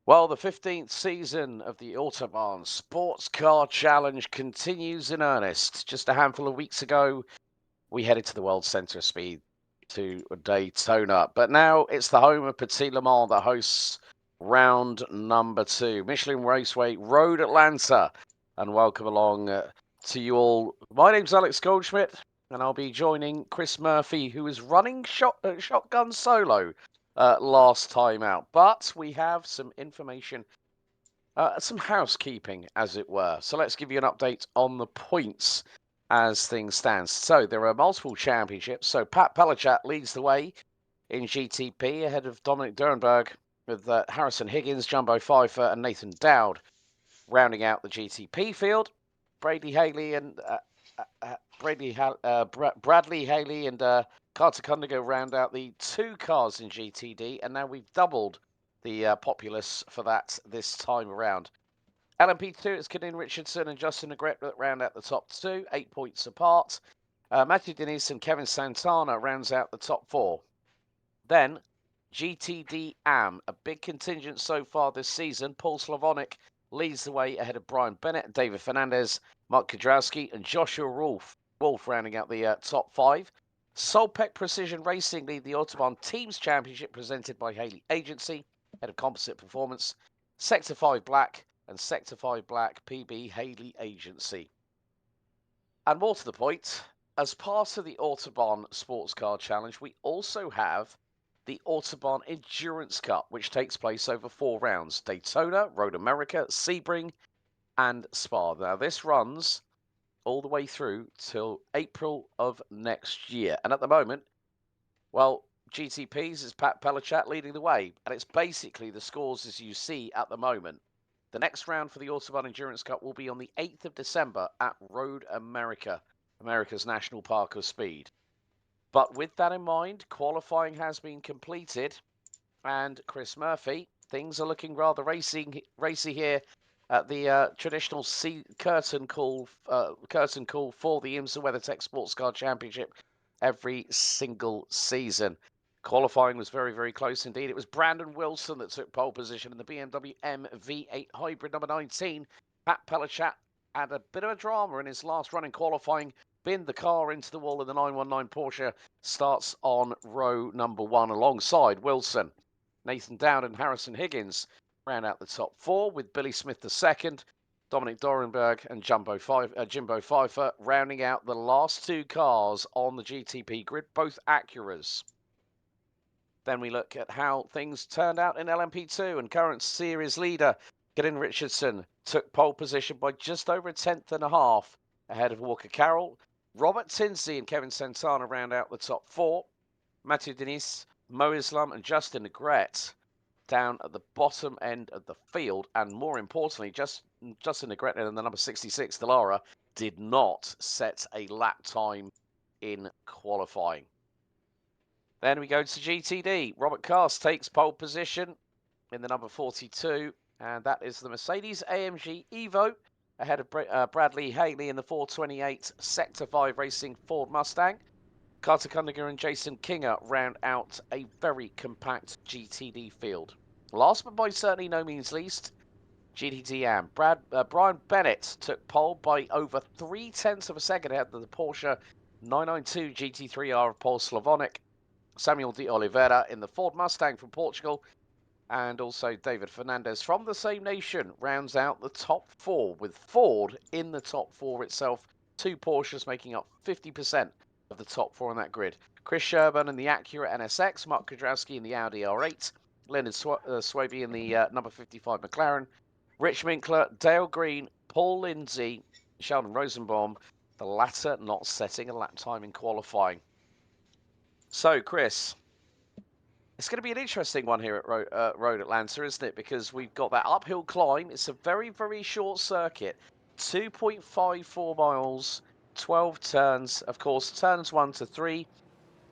Well, the 15th season of the Autobahn Sportscar Challenge continues in earnest. Just a handful of weeks ago, we headed to the World Centre of Speed to Daytona. But now it's the home of Petit Le Mans that hosts round number 2, Michelin Raceway Road Atlanta. And welcome along to you all. My name's Alex Goldschmidt, and I'll be joining Chris Murphy, who is running shotgun solo last time out. But we have some information, some housekeeping, as it were. So let's give you an update on the points as things stand. So there are multiple championships. So Pat Pellichat leads the way in GTP ahead of Dominic Durenberg, with Harrison Higgins, Jumbo Pfeiffer, and Nathan Dowd rounding out the GTP field. Bradley Haley and Bradley Haley and Carter Kundigo round out the 2 cars in GTD, and now we've doubled the populace for that this time around. LMP2, it's Kadin Richardson and Justin Negrete that round out the top 2, 8 points apart. Matthew Denise and Kevin Santana rounds out the top 4. Then GTD AM, a big contingent so far this season. Paul Slavonic leads the way ahead of Brian Bennett, David Fernandez, Mark Kudrowski, and Joshua Wolf rounding out the top 5. Solpec Precision Racing lead the Autobahn Teams Championship presented by Haley Agency, head of Composite Performance, Sector 5 Black, and Sector 5 Black PB Haley Agency. And more to the point, as part of the Autobahn Sports Car Challenge, we also have the Autobahn Endurance Cup, which takes place over 4 rounds: Daytona, Road America, Sebring, and Spa. Now, this runs all the way through till April of next year. And at the moment, well, GTPs is Pat Pellichat leading the way. And it's basically the scores as you see at the moment. The next round for the Autobahn Endurance Cup will be on the 8th of December at Road America, America's National Park of Speed. But with that in mind, qualifying has been completed. And Chris Murphy, things are looking rather racy here at the traditional curtain call for the IMSA WeatherTech Sports Car Championship every single season. Qualifying was very, very close indeed. It was Brandon Wilson that took pole position in the BMW M V8 Hybrid number 19. Pat Pellichat had a bit of a drama in his last run in qualifying, binned the car into the wall in the 919 Porsche, starts on row number 1 alongside Wilson. Nathan Dowd and Harrison Higgins round out the top 4, with Billy Smith the second, Dominic Durenberg and Jimbo Pfeiffer rounding out the last 2 cars on the GTP grid, both Acuras. Then we look at how things turned out in LMP2, and current series leader Kadin Richardson took pole position by just over a tenth and a half ahead of Walker Carroll. Robert Tinsley and Kevin Santana round out the top 4. Matthew Denise, Mo Islam and Justin Negrete down at the bottom end of the field. And more importantly, Justin Negrete and the number 66, Delara, did not set a lap time in qualifying. Then we go to GTD. Robert Cast takes pole position in the number 42, and that is the Mercedes AMG Evo ahead of Bradley Haley in the 428 Sector 5 Racing Ford Mustang. Carter Kundiger and Jason Kinger round out a very compact GTD field. Last but by certainly no means least, GTD Am. Brian Bennett took pole by over 0.3 of a second ahead of the Porsche 992 GT3R of Paul Slavonic. Samuel de Oliveira in the Ford Mustang from Portugal, and also David Fernandez from the same nation rounds out the top 4, with Ford in the top 4 itself. 2 Porsches making up 50% of the top 4 on that grid. Chris Sherburn in the Acura NSX, Mark Kudrowski in the Audi R8, Leonard Swaby in the number 55 McLaren, Rich Minkler, Dale Green, Paul Lindsay, Sheldon Rosenbaum, the latter not setting a lap time in qualifying. So, Chris, it's going to be an interesting one here at Road Atlanta, isn't it? Because we've got that uphill climb. It's a very, very short circuit. 2.54 miles, 12 turns. Of course, turns 1 to 3.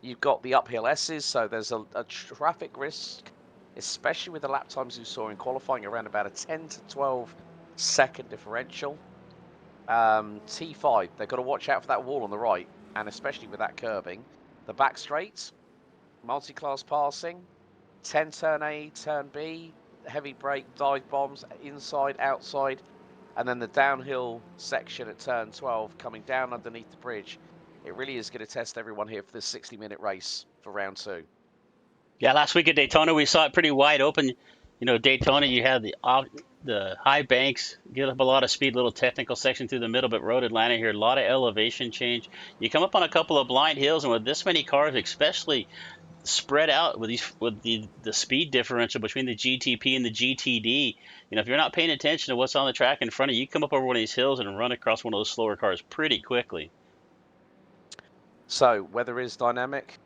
You've got the uphill S's, so there's a traffic risk, especially with the lap times you saw in qualifying, around about a 10 to 12 second differential. T5, they've got to watch out for that wall on the right, and especially with that curbing. The back straights, multi-class passing, 10 turn A, turn B, heavy brake, dive bombs, inside, outside, and then the downhill section at turn 12 coming down underneath the bridge. It really is going to test everyone here for this 60-minute race for round 2. Yeah, last week at Daytona, we saw it pretty wide open. You know, Daytona, you had the high banks, get up a lot of speed, little technical section through the middle, but Road Atlanta here, a lot of elevation change. You come up on a couple of blind hills, and with this many cars, especially spread out with the speed differential between the GTP and the GTD, you know, if you're not paying attention to what's on the track in front of you, you come up over one of these hills and run across one of those slower cars pretty quickly. So, weather is dynamic,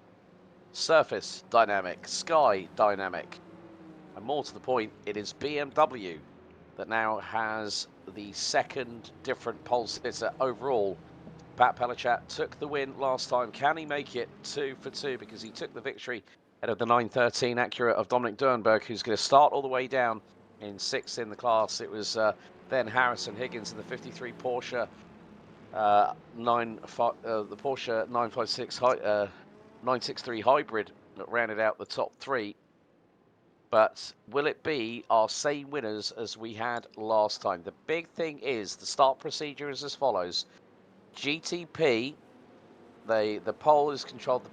surface dynamic, sky dynamic, and more to the point, it is BMW that now has the second different pole sitter overall. Pat Pellichat took the win last time. Can he make it 2 for 2? Because he took the victory out of the 913 Acura of Dominic Dernberg, who's going to start all the way down in 6th in the class. It was then Harrison Higgins in the 53 Porsche the Porsche 963 hybrid that rounded out the top 3. But will it be our same winners as we had last time? The big thing is the start procedure is as follows. GTP, the pole is controlled the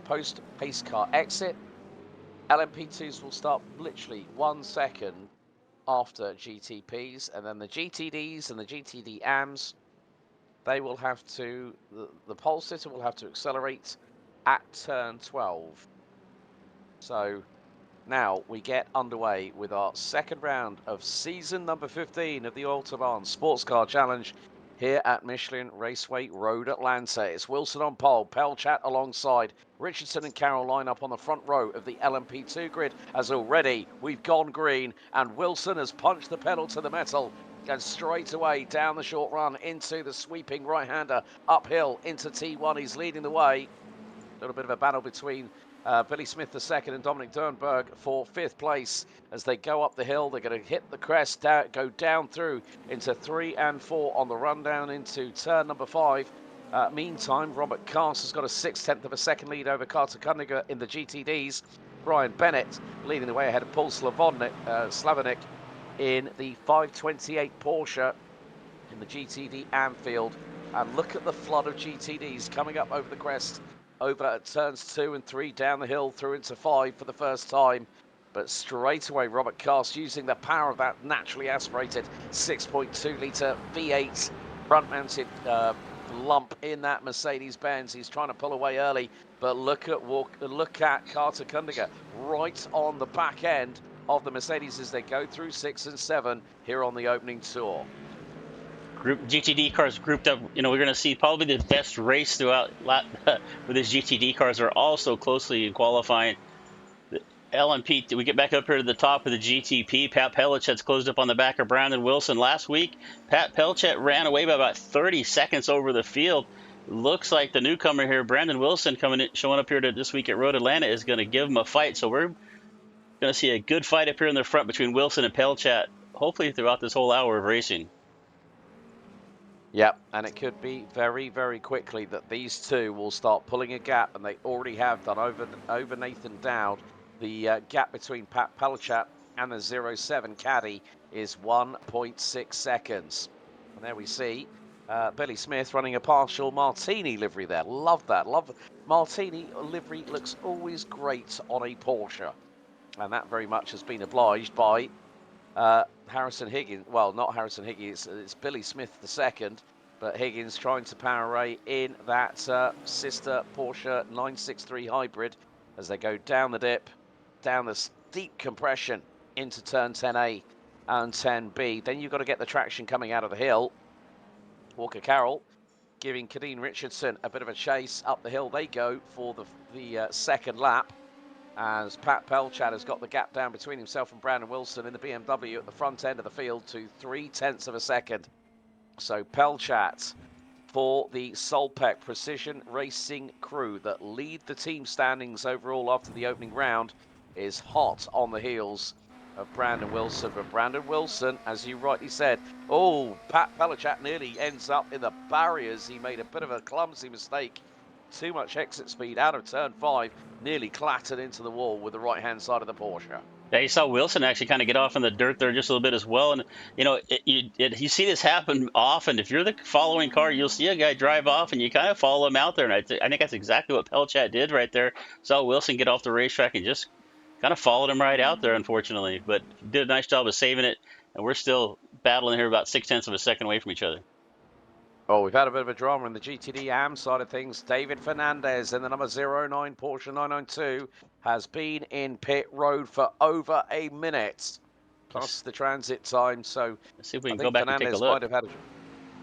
post pace car exit. LMP2s will start literally 1 second after GTPs, and then the GTDs and the GTD AMs, they will have to, the pole sitter will have to accelerate at turn 12. So now we get underway with our second round of season number 15 of the Autobahn Sportscar Challenge here at Michelin Raceway Road Atlanta. It's Wilson on pole, Pelchat alongside. Richardson and Carroll line up on the front row of the LMP2 grid as already we've gone green and Wilson has punched the pedal to the metal and straight away down the short run into the sweeping right-hander uphill into T1. He's leading the way. A little bit of a battle between Billy Smith II and Dominic Dernberg for 5th place as they go up the hill. They're going to hit the crest, go down through into 3 and 4 on the run down into turn number 5. Meantime, Robert Cast has got a 6/10 of a second lead over Carter Kundiger in the GTDs. Brian Bennett leading the way ahead of Paul Slavonic in the 528 Porsche in the GTD Anfield. And look at the flood of GTDs coming up over the crest, over at turns 2 and 3, down the hill through into 5 for the first time. But straight away, Robert Cast using the power of that naturally aspirated 6.2 litre V8 front-mounted lump in that Mercedes-Benz. He's trying to pull away early, but look at Carter Kundiger right on the back end of the Mercedes as they go through 6 and 7 here on the opening tour. Group GTD cars grouped up. You know, we're going to see probably the best race throughout with these GTD cars are all so closely in qualifying. The LMP, we get back up here to the top of the GTP. Pat Pellichat's closed up on the back of Brandon Wilson. Last week, Pat Pellichat ran away by about 30 seconds over the field. Looks like the newcomer here, Brandon Wilson, showing up here this week at Road Atlanta, is going to give him a fight. So we're going to see a good fight up here in the front between Wilson and Pellichat, hopefully throughout this whole hour of racing. Yep, and it could be very, very quickly that these two will start pulling a gap, and they already have done over Nathan Dowd. The gap between Pat Pellichat and the 07 caddy is 1.6 seconds. And there we see Billy Smith running a partial Martini livery there. Love that. Love Martini livery, looks always great on a Porsche. And that very much has been obliged by Harrison Higgins. Well, not Harrison Higgins, it's Billy Smith the second. But Higgins trying to power away in that sister Porsche 963 hybrid as they go down the dip, down the steep compression into turn 10A and 10B. Then you've got to get the traction coming out of the hill. Walker Carroll giving Kadeen Richardson a bit of a chase up the hill. They go for the second lap as Pat Pelchat has got the gap down between himself and Brandon Wilson in the BMW at the front end of the field to 0.3 of a second. So Pelchat for the Solpec Precision Racing crew that lead the team standings overall after the opening round is hot on the heels of Brandon Wilson. But Brandon Wilson, as you rightly said, Pat Pelchat nearly ends up in the barriers. He made a bit of a clumsy mistake. Too much exit speed out of turn 5, nearly clattered into the wall with the right-hand side of the Porsche. Yeah, you saw Wilson actually kind of get off in the dirt there just a little bit as well. And, you know, you see this happen often. If you're the following car, you'll see a guy drive off and you kind of follow him out there. And I think that's exactly what Pelchat did right there. Saw Wilson get off the racetrack and just kind of followed him right out there, unfortunately. But did a nice job of saving it. And we're still battling here about 0.6 of a second away from each other. Oh, we've had a bit of a drama in the GTD AM side of things. David Fernandez in the number 09 Porsche 992 has been in pit road for over a minute, plus the transit time. So let's see if we can go back Fernandez and take a look. might have had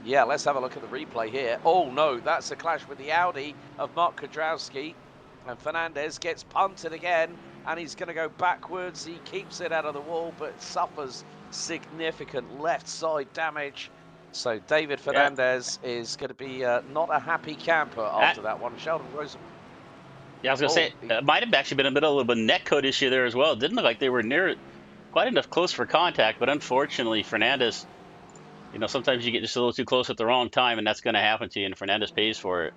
yeah, let's have a look at the replay here. Oh, no, that's a clash with the Audi of Mark Kudrowski. And Fernandez gets punted again, and he's going to go backwards. He keeps it out of the wall, but suffers significant left side damage. So David Fernandez is going to be not a happy camper after that one. Sheldon Rosen. Yeah, I was going to say, it might have actually been a little bit of a neck code issue there as well. It didn't look like they were near quite enough close for contact, but unfortunately, Fernandez, you know, sometimes you get just a little too close at the wrong time, and that's going to happen to you, and Fernandez pays for it.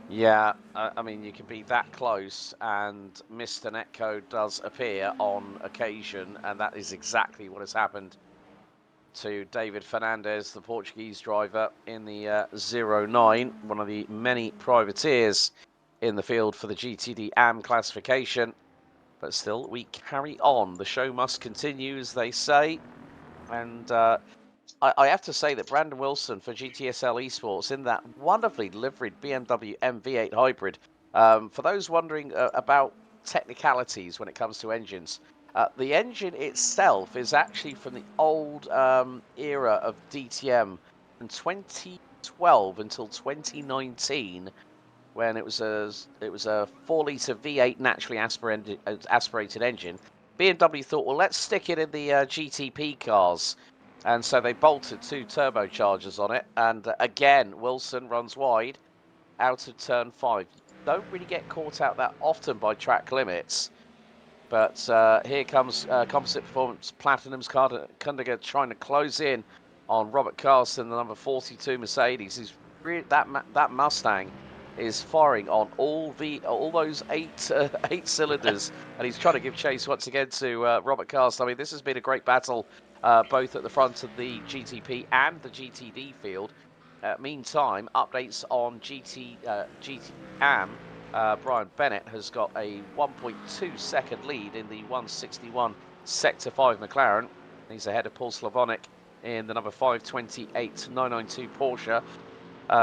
Yeah, I mean, you can be that close, and Mr. Netcode does appear on occasion, and that is exactly what has happened to David Fernandez, the Portuguese driver in the 09, one of the many privateers in the field for the GTD AM classification. But still, we carry on. The show must continue, as they say. And I have to say that Brandon Wilson for GTSL Esports in that wonderfully liveried BMW M8 hybrid. For those wondering about technicalities when it comes to engines, the engine itself is actually from the old era of DTM from 2012 until 2019, when it was a 4-litre V8 naturally aspirated engine. BMW thought, well, let's stick it in the GTP cars. And so they bolted 2 turbochargers on it. And again, Wilson runs wide out of turn 5. Don't really get caught out that often by track limits. But here comes Composite Performance Platinum's Kundiger trying to close in on Robert Carson, the number 42 Mercedes. He's really, that Mustang is firing on all those eight cylinders, and he's trying to give chase once again to Robert Carson. I mean, this has been a great battle, both at the front of the GTP and the GTD field. Meantime, updates on GTAM. Brian Bennett has got a 1.2 second lead in the 161 Sector 5 McLaren. He's ahead of Paul Slavonic in the number 528 992 Porsche.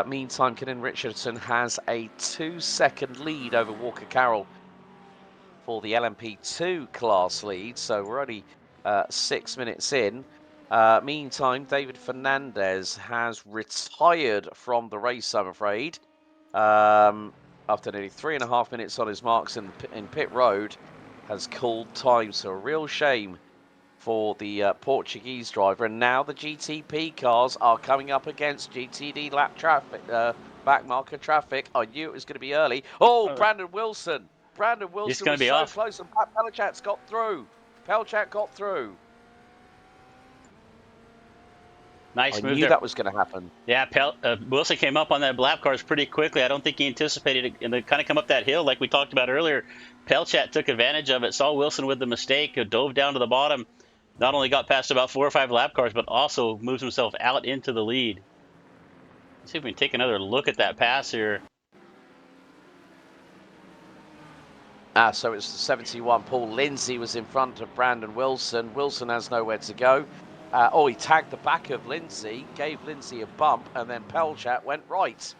Meantime, Kadeen Richardson has a 2-second lead over Walker Carroll for the LMP2 class lead. So we're only 6 minutes in. Meantime, David Fernandez has retired from the race, I'm afraid. After nearly 3.5 minutes on his marks in pit road, has called time. So a real shame for the Portuguese driver. And now the GTP cars are coming up against GTD lap traffic, back marker traffic. I knew it was going to be early. Oh, Brandon Wilson. Brandon Wilson was so close, and Pelchat's got through. Pelchat got through. Nice I move knew there. that was going to happen. Yeah, Wilson came up on that lap cars pretty quickly. I don't think he anticipated it, and they kind of come up that hill like we talked about earlier. Pelchat took advantage of it, saw Wilson with the mistake, dove down to the bottom, not only got past about 4 or 5 lap cars, but also moves himself out into the lead. Let's see if we can take another look at that pass here. So it's the 71. Paul Lindsay was in front of Brandon Wilson. Wilson has nowhere to go. He tagged the back of Lindsay, gave Lindsay a bump, and then Pelchat went right.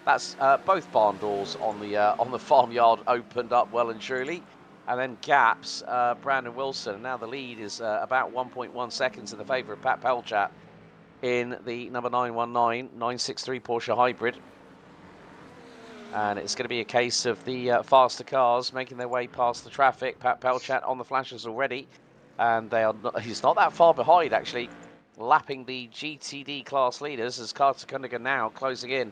That's both barn doors on the farmyard opened up well and truly. And then gaps Brandon Wilson. And now the lead is about 1.1 seconds in the favour of Pat Pelchat in the number 919 963 Porsche Hybrid. And it's going to be a case of the faster cars making their way past the traffic. Pat Pelchat on the flashes already. And he's not that far behind, actually, lapping the GTD class leaders as Carter Kundigan now closing in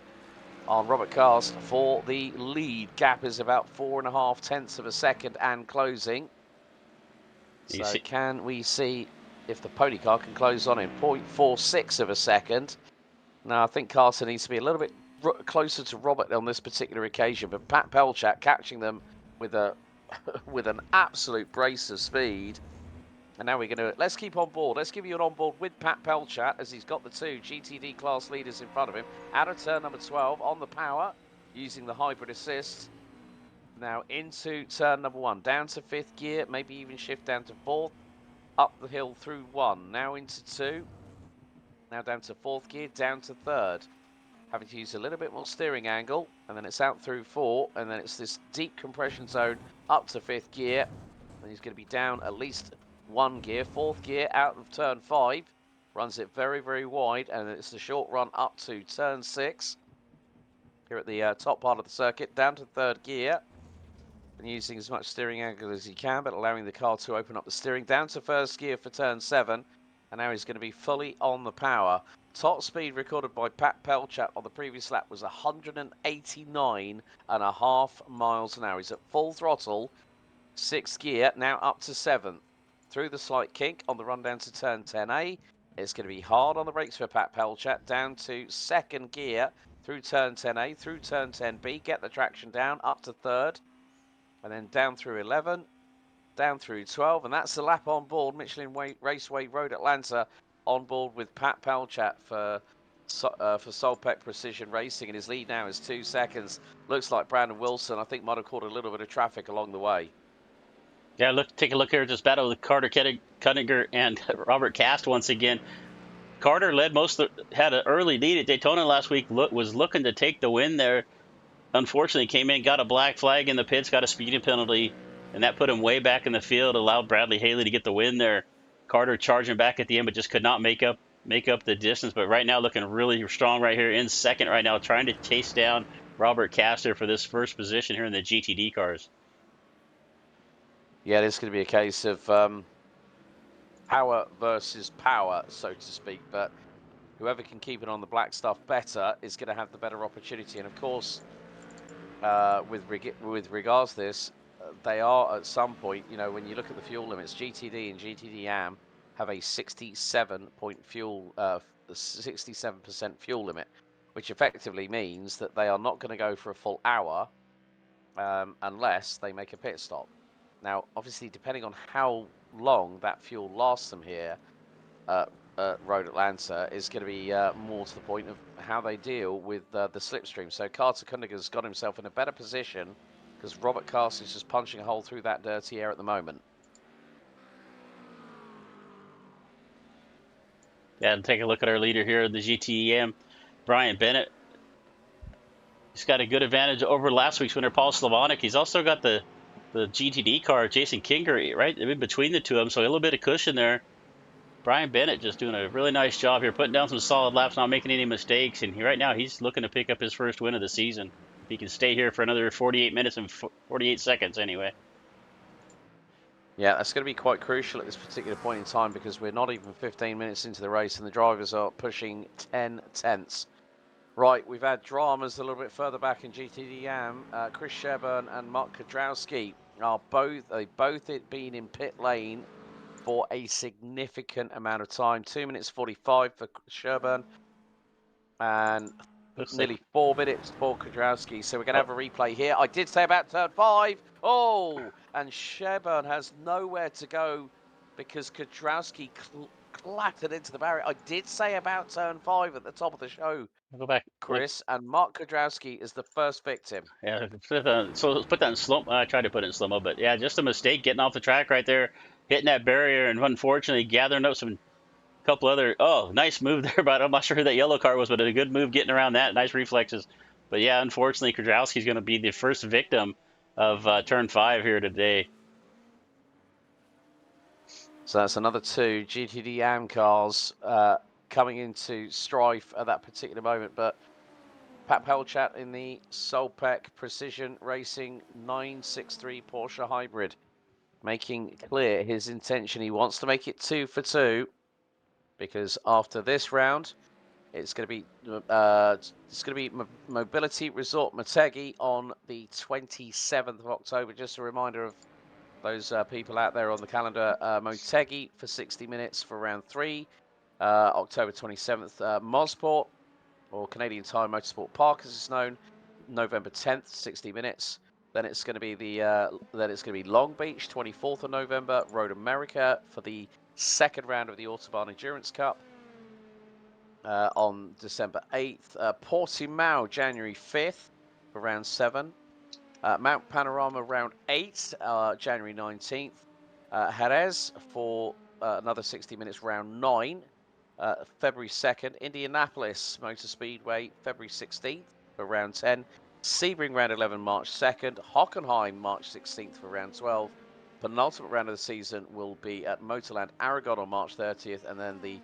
on Robert Cast for the lead. Gap is about 4.5 tenths of a second and closing. So can we see if the pony car can close on in 0.46 of a second? Now, I think Carter needs to be a little bit closer to Robert on this particular occasion, but Pat Pelchat catching them with an absolute brace of speed. And now we're going to, let's keep on board. Let's give you an on board with Pat Pelchat as he's got the two GTD class leaders in front of him. Out of turn number 12 on the power, using the hybrid assist. Now into turn number 1, down to 5th gear, maybe even shift down to 4th. Up the hill through 1, now into 2. Now down to 4th gear, down to 3rd. Having to use a little bit more steering angle, and then it's out through 4, and then it's this deep compression zone up to 5th gear. And he's going to be down at least 1 gear, 4th gear out of turn 5. Runs it very, very wide, and it's the short run up to turn 6. Here at the top part of the circuit, down to 3rd gear. And using as much steering angle as he can, but allowing the car to open up the steering. Down to 1st gear for turn 7. And now he's going to be fully on the power. Top speed recorded by Pat Pelchat on the previous lap was 189.5 miles an hour. He's at full throttle, 6th gear, now up to 7th. Through the slight kink on the run down to turn 10A. It's going to be hard on the brakes for Pat Pelchat. Down to 2nd gear through turn 10A, through turn 10B. Get the traction down, up to 3rd. And then down through 11, down through 12. And that's the lap on board. Michelin Raceway Road Atlanta on board with Pat Pelchat for Solpec Precision Racing. And his lead now is 2 seconds. Looks like Brandon Wilson, I think, might have caught a little bit of traffic along the way. Yeah, take a look here at this battle with Carter Kundigan and Robert Cast once again. Carter led had an early lead at Daytona last week, was looking to take the win there. Unfortunately, came in, got a black flag in the pits, got a speeding penalty, and that put him way back in the field, allowed Bradley Haley to get the win there. Carter charging back at the end, but just could not make up the distance. But right now, looking really strong right here in second right now, trying to chase down Robert Castor for this first position here in the GTD cars. Yeah, it's going to be a case of power versus power, so to speak. But whoever can keep it on the black stuff better is going to have the better opportunity. And of course, with regards to this, they are at some point, when you look at the fuel limits, GTD and GTD AM have a 67% fuel limit, which effectively means that they are not going to go for a full hour unless they make a pit stop. Now, obviously, depending on how long that fuel lasts them here at Road Atlanta is going to be more to the point of how they deal with the slipstream. So Carter Kundigan's got himself in a better position because Robert Cast is just punching a hole through that dirty air at the moment. Yeah, and take a look at our leader here, the GTEM, Brian Bennett. He's got a good advantage over last week's winner, Paul Slavonic. He's also got the GTD car, Jason Kinger, right in between the two of them, so a little bit of cushion there. Brian Bennett just doing a really nice job here, putting down some solid laps, not making any mistakes. And right now, he's looking to pick up his first win of the season. If he can stay here for another 48 minutes and 48 seconds anyway. Yeah, that's going to be quite crucial at this particular point in time because we're not even 15 minutes into the race and the drivers are pushing 10 tenths. Right, we've had dramas a little bit further back in GTD AM. Chris Sherburn and Mark Kudrowski are both been in pit lane for a significant amount of time. 2 minutes 45 for Sherburne and nearly 4 minutes for Kudrowski. So we're going to have a replay here. I did say about turn 5. Oh, and Sherburne has nowhere to go because Kudrowski clattered into the barrier. I did say about turn 5 at the top of the show. I'll go back, Chris, and Mark Kudrowski is the first victim. Yeah, so let's put that in slow. I tried to put it in slow mo, but yeah, just a mistake getting off the track right there, hitting that barrier, and unfortunately gathering up some couple other. Oh, nice move there, but I'm not sure who that yellow car was, but a good move getting around that. Nice reflexes. But yeah, unfortunately, Kudrowski's going to be the first victim of turn 5 here today. So that's another 2 GTD AM cars coming into strife at that particular moment. But Pat Pelchat in the Solpec Precision Racing 963 Porsche Hybrid, making clear his intention. He wants to make it 2 for 2, because after this round, it's going to be Mobility Resort Motegi on the 27th of October. Just a reminder of those people out there on the calendar. Motegi for 60 minutes for round 3, October 27th. Mosport, or Canadian Tire Motorsport Park as it's known, November 10th, 60 minutes. Then it's going to be Long Beach, 24th of November. Road America for the second round of the Autobahn Endurance Cup on December 8th. Portimao, January 5th for round 7. Mount Panorama round 8, January 19th. Jerez for another 60 minutes, round 9, February 2nd. Indianapolis Motor Speedway, February 16th for round 10. Sebring round 11, March 2nd. Hockenheim, March 16th for round 12. Penultimate round of the season will be at Motorland Aragon on March 30th, and then the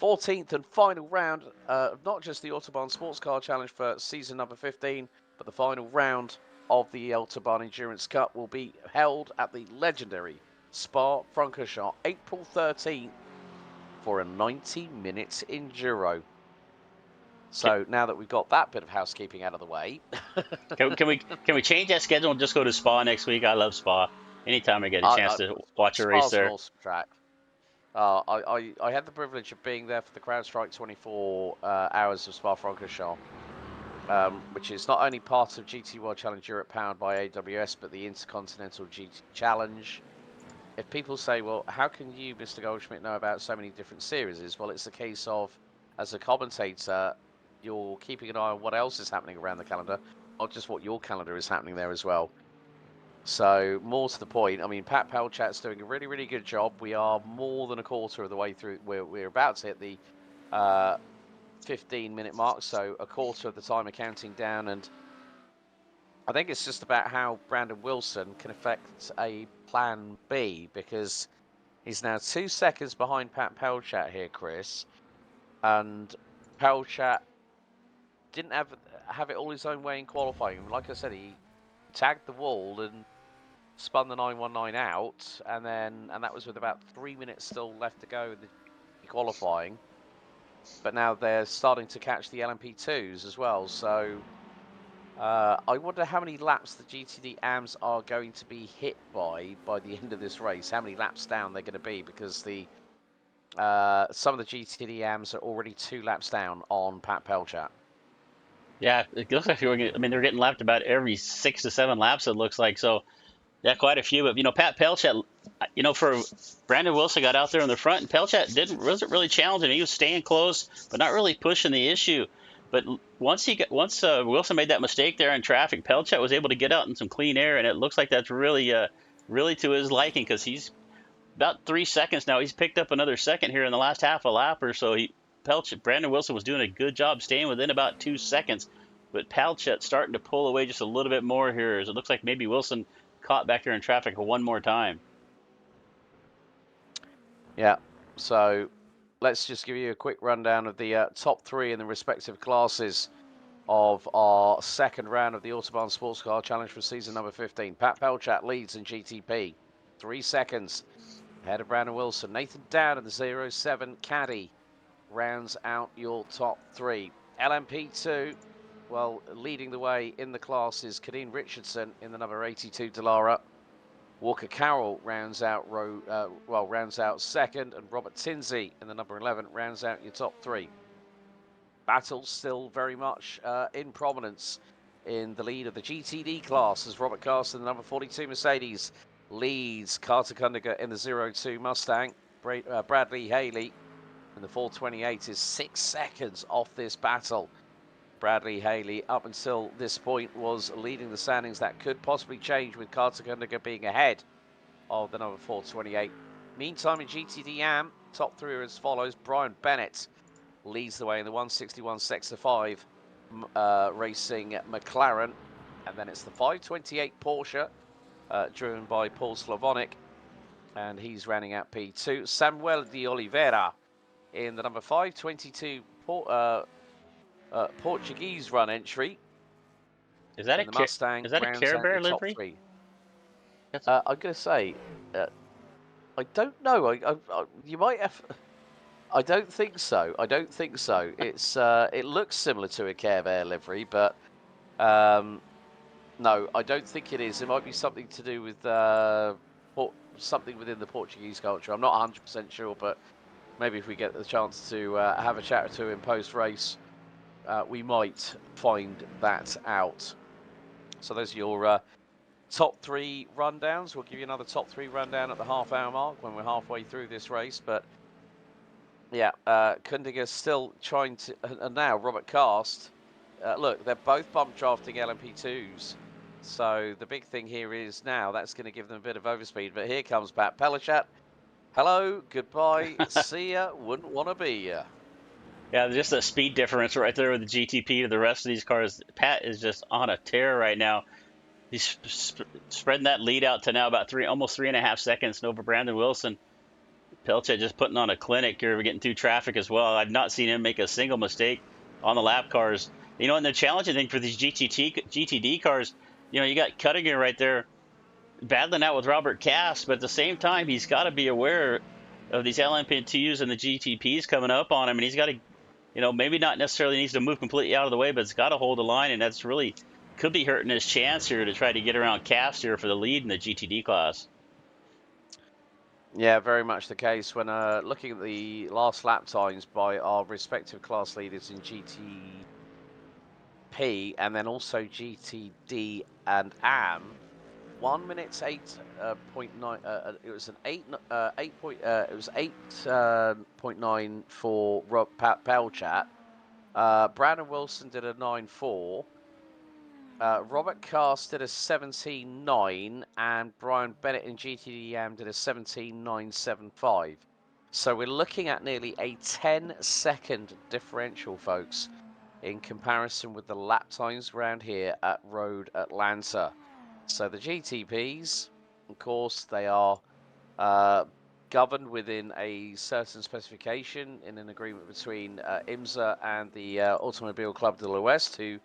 14th and final round of not just the Autobahn Sports Car Challenge for season number 15, but the final round of the Autobahn Endurance Cup will be held at the legendary Spa-Francorchamps, April 13th, for a 90-minute enduro. So now that we've got that bit of housekeeping out of the way, can we change that schedule and just go to Spa next week? I love Spa. Anytime I get a chance to watch a race there. Spa's an awesome track. I had the privilege of being there for the CrowdStrike 24 hours of Spa-Francorchamps, which is not only part of GT World Challenge Europe powered by AWS, but the Intercontinental GT Challenge. If people say, well, how can you, Mr. Goldschmidt, know about so many different series? Well, it's a case of, as a commentator, you're keeping an eye on what else is happening around the calendar, not just what your calendar is happening there as well. So, more to the point, I mean, Pat Pelchat's doing a really, really good job. We are more than a quarter of the way through. We're about to hit the 15-minute mark, so a quarter of the time are counting down, and I think it's just about how Brandon Wilson can affect a plan B, because he's now 2 seconds behind Pat Pelchat here, Chris, and Pelchat didn't have it all his own way in qualifying. Like I said, he tagged the wall and spun the 919 out, and that was with about 3 minutes still left to go in the qualifying. But now they're starting to catch the LMP2s as well, so I wonder how many laps the GTD AMs are going to be hit by the end of this race. How many laps down they're going to be, because the some of the GTD AMs are already 2 laps down on Pat Pelchat. Yeah, it looks like they're getting lapped about every 6 to 7 laps, it looks like. So, yeah, quite a few. But, Pat Pelchat, for Brandon Wilson got out there in the front, and Pelchat wasn't really challenging. He was staying close, but not really pushing the issue. But once Wilson made that mistake there in traffic, Pelchat was able to get out in some clean air, and it looks like that's really to his liking, because he's about 3 seconds now. He's picked up another second here in the last half a lap or so. Brandon Wilson was doing a good job staying within about 2 seconds, but Pelchat starting to pull away just a little bit more here, as it looks like maybe Wilson caught back there in traffic one more time. Yeah, so let's just give you a quick rundown of the top 3 in the respective classes of our second round of the Autobahn Sports Car Challenge for season number 15. Pat Pelchat leads in GTP, 3 seconds ahead of Brandon Wilson. Nathan Dowd in the 07 Caddy rounds out your top 3. LMP2, well, leading the way in the class is Kadeen Richardson in the number 82 Dallara. Walker Carroll rounds out second, and Robert Tinsey in the number 11 rounds out your top three. Battle still very much in prominence in the lead of the GTD class as Robert Carson, the number 42 Mercedes, leads Carter Kundiger in the 02 Mustang. Bradley Haley in the 428 is 6 seconds off this battle. Bradley Haley, up until this point, was leading the standings. That could possibly change with Carter Kundiger being ahead of the number 428. Meantime, in GTD AM, top three are as follows. Brian Bennett leads the way in the 161 Sector 5 racing McLaren. And then it's the 528 Porsche, driven by Paul Slavonic. And he's running out P2. Samuel de Oliveira in the number 522 Portuguese run entry. Is that the Mustang is that a Care Bear livery? I'm going to say, I don't know. You might have. I don't think so. It's it looks similar to a Care Bear livery, but no, I don't think it is. It might be something to do with something within the Portuguese culture. I'm not 100% sure, but maybe if we get the chance to have a chat or two in post-race, we might find that out. So those are your top three rundowns. We'll give you another top three rundown at the half-hour mark when we're halfway through this race, but yeah, Kundiger still trying to, and now Robert Cast. Look, they're both bump drafting LMP2s. So the big thing here is now that's going to give them a bit of overspeed. But here comes Pat Pellichat. Hello, goodbye, see ya, wouldn't want to be ya. Yeah, just a speed difference right there with the GTP to the rest of these cars. Pat is just on a tear right now. He's spreading that lead out to now about almost 3.5 seconds over Brandon Wilson. Pellichat just putting on a clinic here. We're getting through traffic as well. I've not seen him make a single mistake on the lap cars. You know, and the challenging thing for these GTD cars, you know, you got Cuttinger right there battling out with Robert Cass, but at the same time, he's got to be aware of these LMP2s and the GTPs coming up on him, and he's got to, you know, maybe not necessarily needs to move completely out of the way, but it's got to hold the line, and that's really could be hurting his chance here to try to get around Cass here for the lead in the GTD class. Yeah, very much the case. When looking at the last lap times by our respective class leaders in GTP and then also GTD and AM, 1 minute 8.9. It was an 8.9 for Pat Pellichat. Brandon Wilson did a 9.4. Robert Cast did a 17.9, and Brian Bennett in GTD AM did a 17.975. So we're looking at nearly a 10-second differential, folks, in comparison with the lap times around here at Road Atlanta. So the GTPs, of course, they are governed within a certain specification in an agreement between IMSA and the Automobile Club de l'Ouest, who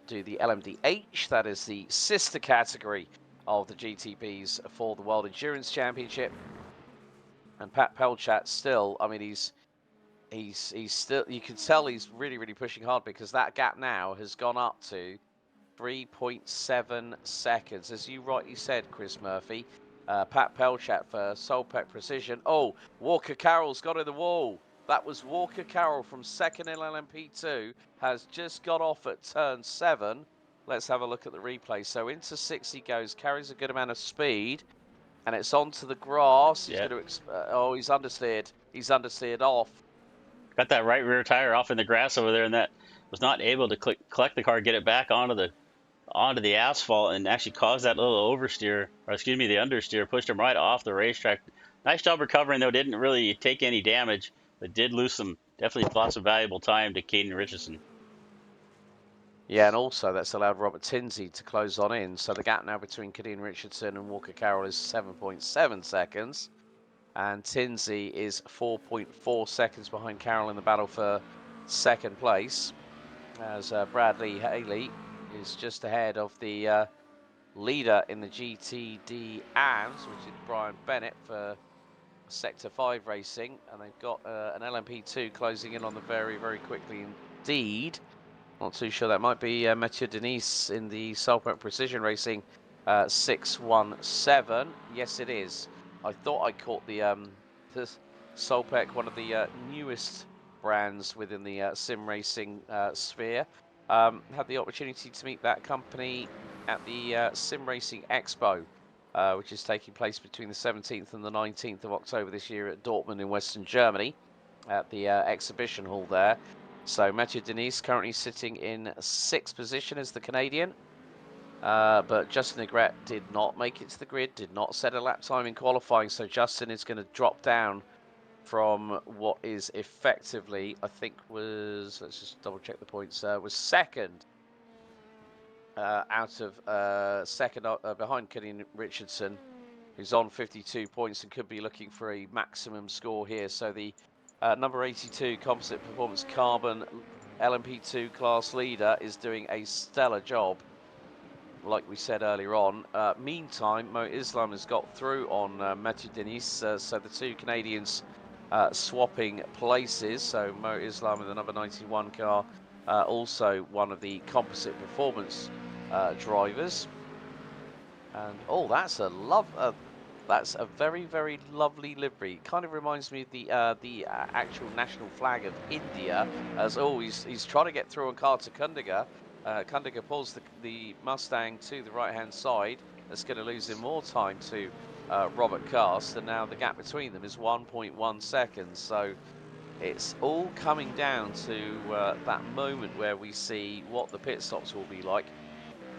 do the LMDH, that is the sister category of the GTPs for the World Endurance Championship. And Pat Pellichat still, I mean, he's still, you can tell he's really, really pushing hard because that gap now has gone up to 3.7 seconds. As you rightly said, Chris Murphy, Pat Pellichat for Solpec Precision. Oh, Walker Carroll's got in the wall. That was Walker Carroll from second in LMP2, has just got off at turn 7. Let's have a look at the replay. So into 6 he goes, carries a good amount of speed, and it's onto the grass. He's going to, he's understeered. He's understeered off. Got that right rear tire off in the grass over there, and that was not able to collect the car, get it back onto the asphalt, and actually caused that little oversteer, or excuse me, the understeer, pushed him right off the racetrack. Nice job recovering, though. Didn't really take any damage, but did lose definitely lost some valuable time to Caden Richardson. Yeah, and also that's allowed Robert Tinsey to close on in. So the gap now between Caden Richardson and Walker Carroll is 7.7 seconds. And Tinsey is 4.4 seconds behind Carroll in the battle for second place. As Bradley Haley is just ahead of the leader in the GTD AMS, which is Brian Bennett for Sector 5 racing. And they've got an LMP2 closing in on them very, very quickly indeed. Not too sure. That might be Mathieu Denise in the Solpec Precision Racing 617. Yes, it is. I thought I caught the Solpec, one of the newest brands within the sim racing sphere. Had the opportunity to meet that company at the Sim Racing Expo, which is taking place between the 17th and the 19th of October this year at Dortmund in Western Germany at the exhibition hall there. So Mathieu Denis currently sitting in 6th position as the Canadian. But Justin Negret did not make it to the grid, did not set a lap time in qualifying, so Justin is going to drop down from what is effectively, I think was, let's just double check the points, was second out of second behind Kenny Richardson, who's on 52 points and could be looking for a maximum score here. So the number 82 Composite Performance Carbon LMP2 class leader is doing a stellar job, like we said earlier on. Meantime, Mo Islam has got through on Mathieu Denis, so the two Canadians swapping places. So Mo Islam in the number 91 car, also one of the Composite Performance drivers. And oh, that's a very, very lovely livery. Kind of reminds me of the actual national flag of India. As always, he's trying to get through on Carter Kundiga. Kundiga pulls the Mustang to the right-hand side. That's going to lose him more time to Robert Cast, and now the gap between them is 1.1 seconds. So it's all coming down to that moment where we see what the pit stops will be like.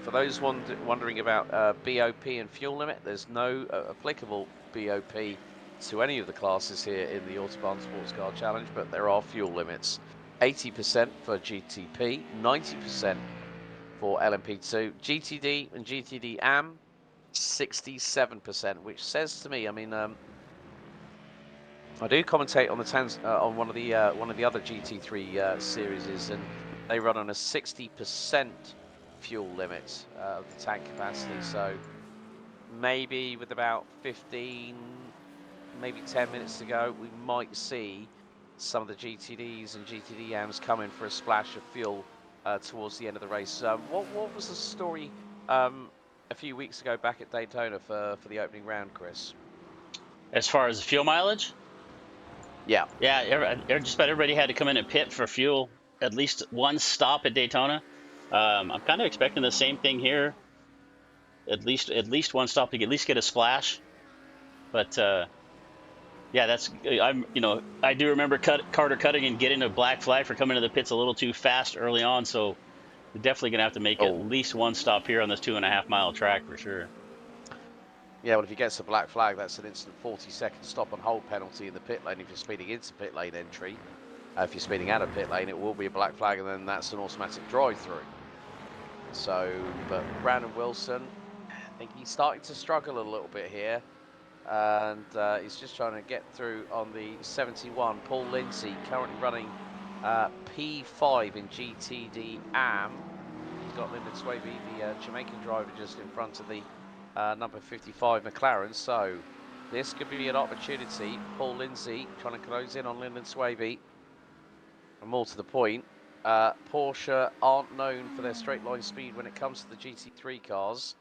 For those wondering about BOP and fuel limit, there's no applicable BOP to any of the classes here in the Autobahn Sports Car Challenge, but there are fuel limits. 80% for GTP, 90% for LMP2, GTD and GTD AM, 67%, which says to me, I mean, I do commentate on the on one of the other GT3 series, and they run on a 60% fuel limit of the tank capacity. So maybe with about 15, maybe 10 minutes to go, we might see some of the GTDs and GTD-AMs come in for a splash of fuel towards the end of the race. What was the story a few weeks ago back at Daytona for the opening round, Chris? As far as fuel mileage? Yeah. Yeah, just about everybody had to come in and pit for fuel. At least one stop at Daytona. I'm kind of expecting the same thing here. At least one stop to at least get a splash. But yeah, I do remember Carter Cutting getting a black flag for coming to the pits a little too fast early on. So we're definitely gonna have to make at least one stop here on this 2.5 mile track for sure. Yeah, well, if he gets a black flag, that's an instant 40-second stop and hold penalty in the pit lane if you're speeding into pit lane entry. If you're speeding out of pit lane, it will be a black flag, and then that's an automatic drive-through. So, but Brandon Wilson, I think he's starting to struggle a little bit here, and he's just trying to get through on the 71. Paul Lindsay, currently running P5 in GTD AM. He's got Lyndon Swaby, the Jamaican driver, just in front of the number 55 McLaren. So this could be an opportunity. Paul Lindsay trying to close in on Lyndon Swaby. And more to the point, Porsche aren't known for their straight line speed when it comes to the GT3 cars.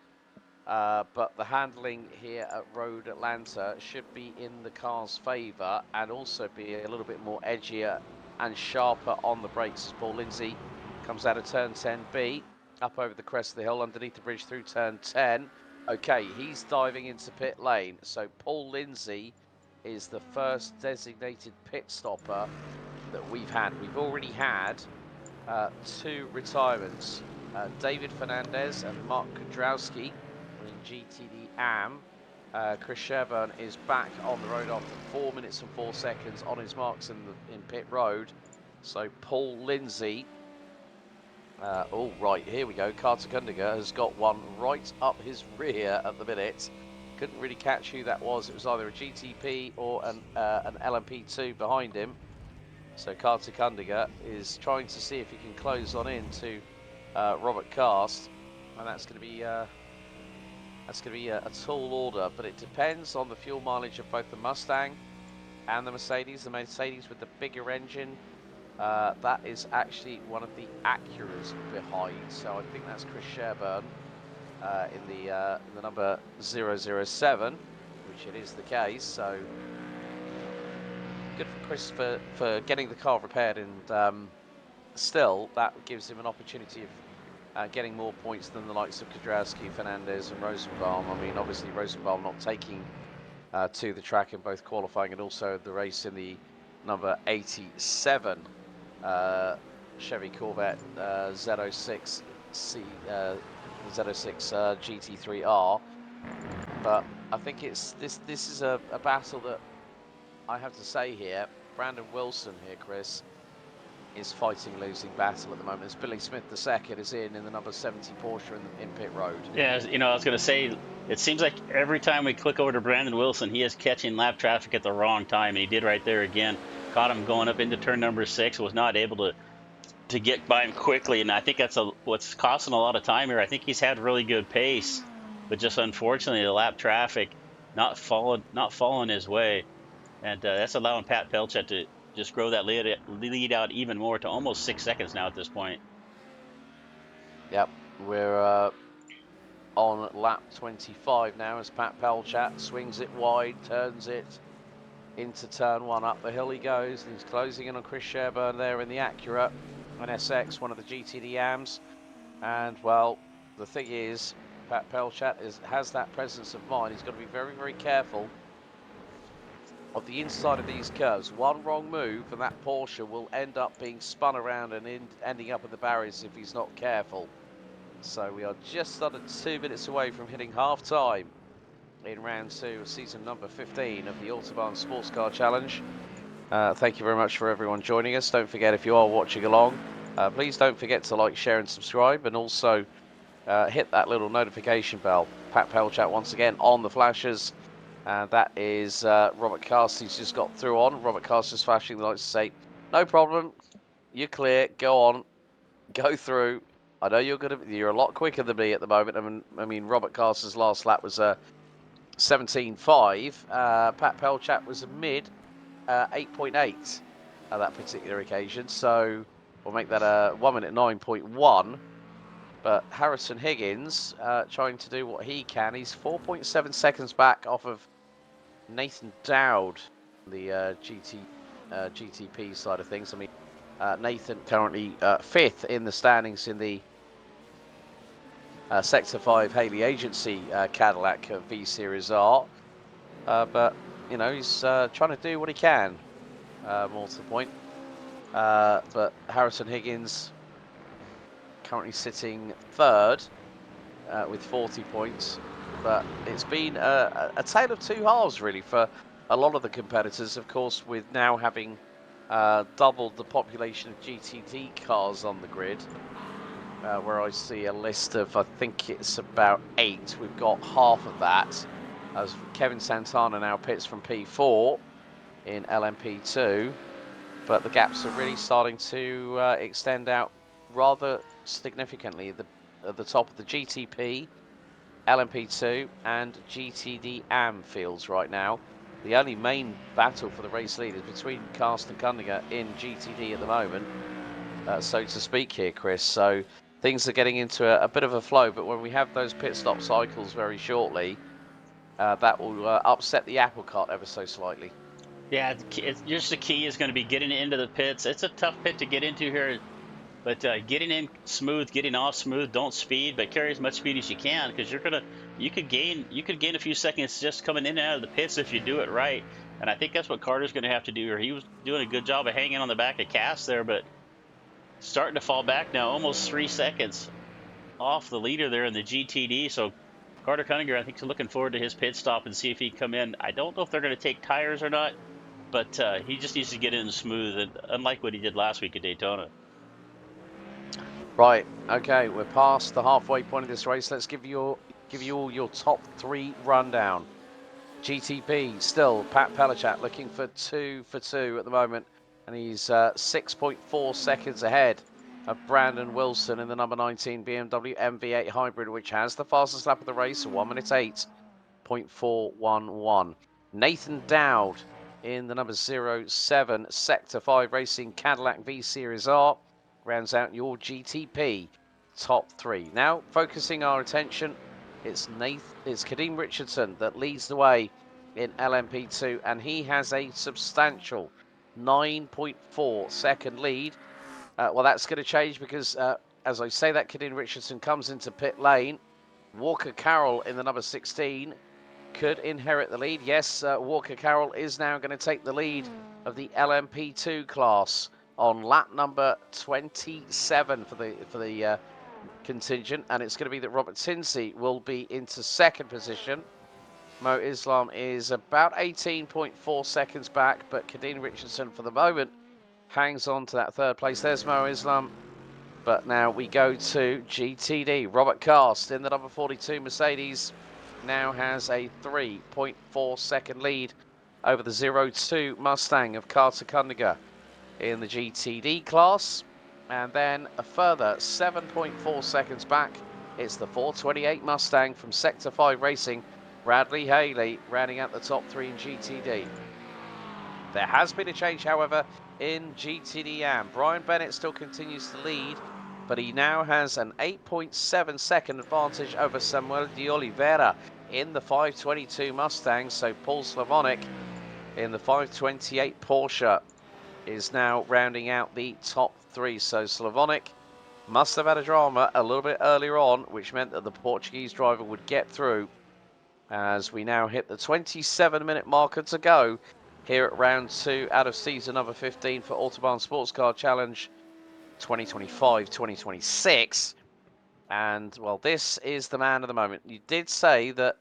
But the handling here at Road Atlanta should be in the car's favour, and also be a little bit more edgier and sharper on the brakes as Paul Lindsay comes out of turn 10B, up over the crest of the hill, underneath the bridge through turn 10. Okay, he's diving into pit lane. So Paul Lindsay is the first designated pit stopper that we've had. We've already had two retirements. David Fernandez and Mark Kudrowski in GTD AM. Chris Sherburn is back on the road after 4 minutes and 4 seconds on his marks in pit road. So Paul Lindsay, oh right, here we go. Carter Kundiga has got one right up his rear at the minute. Couldn't really catch who that was. It was either a GTP or an LMP2 behind him. So Carter Kundiga is trying to see if he can close on in to Robert Cast, and that's going to be a tall order. But it depends on the fuel mileage of both the Mustang and the Mercedes. The Mercedes with the bigger engine, that is actually one of the Acuras behind. So I think that's Chris Sherburn. in the number 007, which it is the case. So good for Chris for getting the car repaired, and still that gives him an opportunity of getting more points than the likes of Kudrowski, Fernandez, and Rosenbaum. I mean, obviously Rosenbaum not taking to the track in both qualifying and also the race in the number 87 Chevy Corvette Z06 GT3R. But I think this is a battle that I have to say here. Brandon Wilson here, Chris, is fighting a losing battle at the moment. As Billy Smith II is in the number 70 Porsche in pit road. Yeah, I was going to say, it seems like every time we click over to Brandon Wilson, he is catching lap traffic at the wrong time, and he did right there again. Caught him going up into turn number 6, was not able to get by him quickly, and I think that's what's costing a lot of time here. I think he's had really good pace, but just unfortunately the lap traffic not following his way, and that's allowing Pat Pelchat to just grow that lead out even more to almost 6 seconds now at this point. Yep, we're on lap 25 now as Pat Pelchat swings it wide, turns it into turn 1. Up the hill he goes, and he's closing in on Chris Sherburn there in the Acura, an SX, one of the GTD AMs. And well, the thing is, Pat Pelchat has that presence of mind. He's got to be very, very careful of the inside of these curves. One wrong move and that Porsche will end up being spun around and ending up in the barriers if he's not careful. So we are just under 2 minutes away from hitting half time in round 2 of season number 15 of the Autobahn Sports Car Challenge. Thank you very much for everyone joining us. Don't forget, if you are watching along, please don't forget to like, share and subscribe, and also hit that little notification bell. Pat Pelchat once again on the flashes, and that is Robert Carsey's just got through on. Robert Carsey's flashing the lights to say, no problem, you're clear, go on, go through. I know you're a lot quicker than me at the moment. I mean Robert Carson's last lap was 17.5. Pat Pelchat was a mid 8.8 at that particular occasion. So we'll make that a 1 minute 9.1. But Harrison Higgins trying to do what he can. He's 4.7 seconds back off of Nathan Dowd, the GTP side of things. I mean, Nathan currently 5th in the standings in the Sector 5 Haley Agency Cadillac V Series R. But, you know, he's trying to do what he can, more to the point. But Harrison Higgins currently sitting 3rd with 40 points. But it's been a tale of two halves, really, for a lot of the competitors. Of course, with now having doubled the population of GTD cars on the grid, where I see a list of, I think it's about 8. We've got half of that, as Kevin Santana now pits from P4 in LMP2. But the gaps are really starting to extend out rather significantly at the top of the GTP, LMP2 and GTD AM fields right now. The only main battle for the race lead is between Cast and Kundinger in GTD at the moment, so to speak here, Chris. So things are getting into a bit of a flow, but when we have those pit stop cycles very shortly, that will upset the apple cart ever so slightly. Yeah, it's just the key is going to be getting into the pits. It's a tough pit to get into here, but getting in smooth, getting off smooth. Don't speed, but carry as much speed as you can, because you could gain a few seconds just coming in and out of the pits if you do it right. And I think that's what Carter's going to have to do here. He was doing a good job of hanging on the back of Cass there, but starting to fall back now, almost 3 seconds off the leader there in the GTD. So Carter Cunningham, I think, is looking forward to his pit stop and see if he can come in. I don't know if they're going to take tires or not, but he just needs to get in smooth, and unlike what he did last week at Daytona. Right, okay, we're past the halfway point of this race. Let's give you all your top 3 rundown. GTP still Pat Pelchat looking for 2 for 2 at the moment, and he's 6.4 seconds ahead of Brandon Wilson in the number 19 BMW MV8 Hybrid, which has the fastest lap of the race, 1 minute 8.411. Nathan Dowd in the number 07 Sector 5 Racing Cadillac V Series R rounds out your GTP. top 3. Now, focusing our attention, it's Kadeem Richardson that leads the way in LMP2, and he has a substantial 9.4 second lead. Well, that's going to change because, as I say that, Kadeem Richardson comes into pit lane. Walker Carroll in the number 16 could inherit the lead. Yes, Walker Carroll is now going to take the lead of the LMP2 class on lap number 27 for the contingent, and it's going to be that Robert Tinsey will be into second position. Mo Islam is about 18.4 seconds back, but Kadeem Richardson for the moment hangs on to that third place. There's Mo Islam. But now we go to GTD. Robert Cast in the number 42 Mercedes now has a 3.4 second lead over the 02 Mustang of Carter Kundiger in the GTD class. And then a further 7.4 seconds back, it's the 428 Mustang from Sector 5 Racing, Bradley Haley, rounding out the top 3 in GTD. There has been a change, however, in GTD AM. Brian Bennett still continues to lead, but he now has an 8.7 second advantage over Samuel de Oliveira in the 522 Mustang. So Paul Slavonic in the 528 Porsche is now rounding out the top 3. So Slavonic must have had a drama a little bit earlier on, which meant that the Portuguese driver would get through, as we now hit the 27-minute marker to go here at round 2 out of season number 15 for Autobahn Sportscar Challenge 2025-2026. And, well, this is the man of the moment. You did say that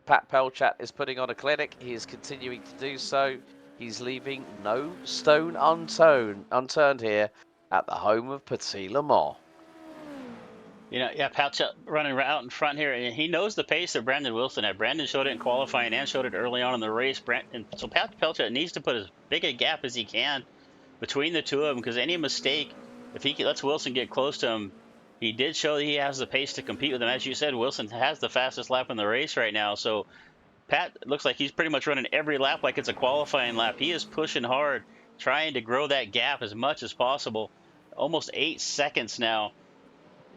Pat Pelchat is putting on a clinic. He is continuing to do so. He's leaving no stone unturned here at the home of Petit Le Mans. You know, yeah, Pelchat running out in front here, and he knows the pace that Brandon Wilson had. Brandon showed it in qualifying and showed it early on in the race. And so Pat Pelchat needs to put as big a gap as he can between the two of them, because any mistake, if he lets Wilson get close to him, he did show that he has the pace to compete with him. As you said, Wilson has the fastest lap in the race right now. So Pat looks like he's pretty much running every lap like it's a qualifying lap. He is pushing hard, trying to grow that gap as much as possible. Almost 8 seconds now.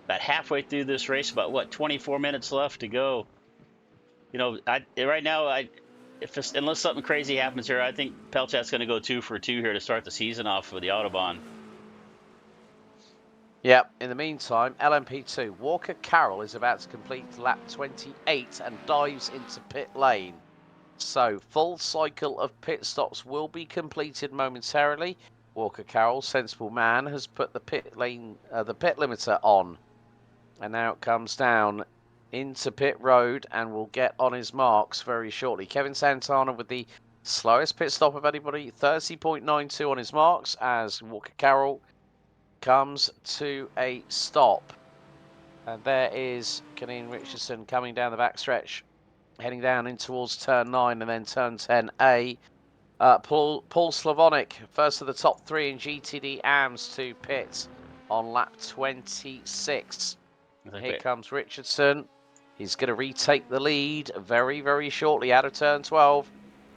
About halfway through this race, about what, 24 minutes left to go. You know, right now, unless something crazy happens here, I think Pelchat's going to go 2 for 2 here to start the season off for the Autobahn. Yep, in the meantime, LMP2, Walker Carroll is about to complete lap 28 and dives into pit lane. So, full cycle of pit stops will be completed momentarily. Walker Carroll, sensible man, has put the pit limiter on. And now it comes down into pit road and will get on his marks very shortly. Kevin Santana with the slowest pit stop of anybody, 30.92 on his marks, as Walker Carroll comes to a stop. And there is Kadeem Richardson coming down the backstretch, heading down in towards turn 9 and then turn 10A. Paul Slavonic, first of the top 3 in GTD AMS to pit on lap 26. Here comes Richardson. He's going to retake the lead very, very shortly out of turn 12.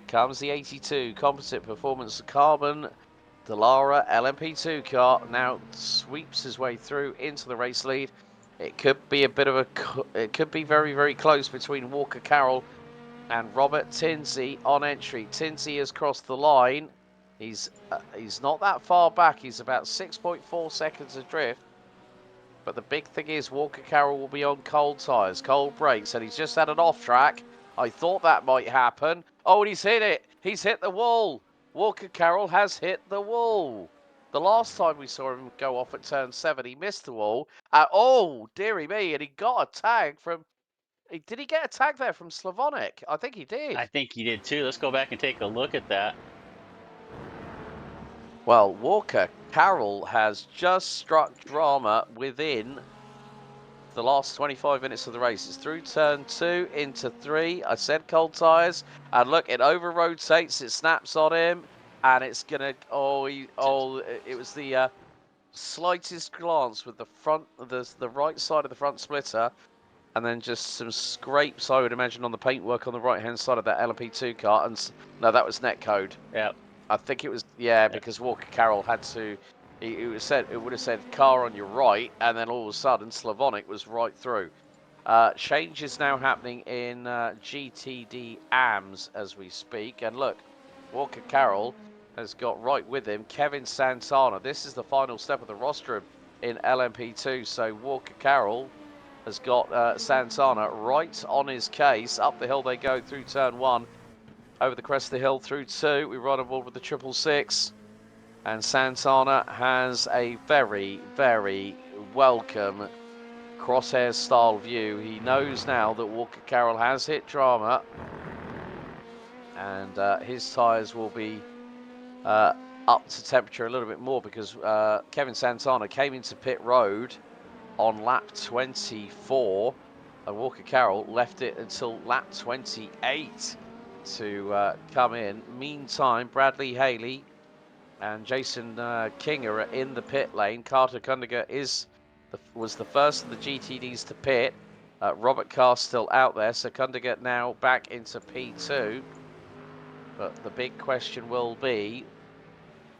Comes the 82 Composite Performance Carbon Dallara LMP2 car. Now sweeps his way through into the race lead. It could be it could be very, very close between Walker Carroll and Robert Tinsey on entry. Tinsey has crossed the line. He's not that far back. He's about 6.4 seconds adrift. But the big thing is Walker Carroll will be on cold tyres, cold brakes, and he's just had an off track. I thought that might happen. Oh, and he's hit it. He's hit the wall. Walker Carroll has hit the wall. The last time we saw him go off at turn 7, he missed the wall. Oh, dearie me, and he got a tag from... Did he get a tag there from Slavonic? I think he did. I think he did too. Let's go back and take a look at that. Well, Walker Carroll has just struck drama within the last 25 minutes of the race. It's through turn 2 into 3. I said cold tyres, and look, it over rotates. It snaps on him, and it's gonna. It was the slightest glance with the front, the right side of the front splitter, and then just some scrapes, I would imagine, on the paintwork on the right hand side of that LMP2 car. And no, that was netcode. Yeah. I think it was, yeah, because Walker Carroll had to It would have said car on your right, and then all of a sudden Slavonic was right through. Change is now happening in GTD AMS as we speak. And look, Walker Carroll has got right with him Kevin Santana. This is the final step of the rostrum in LMP2. So Walker Carroll has got Santana right on his case. Up the hill they go through turn 1. Over the crest of the hill through 2. We run on board with the 666. And Santana has a very, very welcome crosshair style view. He knows now that Walker Carroll has hit drama, and his tyres will be up to temperature a little bit more because Kevin Santana came into pit road on lap 24, and Walker Carroll left it until lap 28 to come in. Meantime, Bradley Haley and Jason King are in the pit lane. Carter Kundiger was the first of the GTDs to pit. Robert Carr still out there, so Kundiger now back into P2. But the big question will be,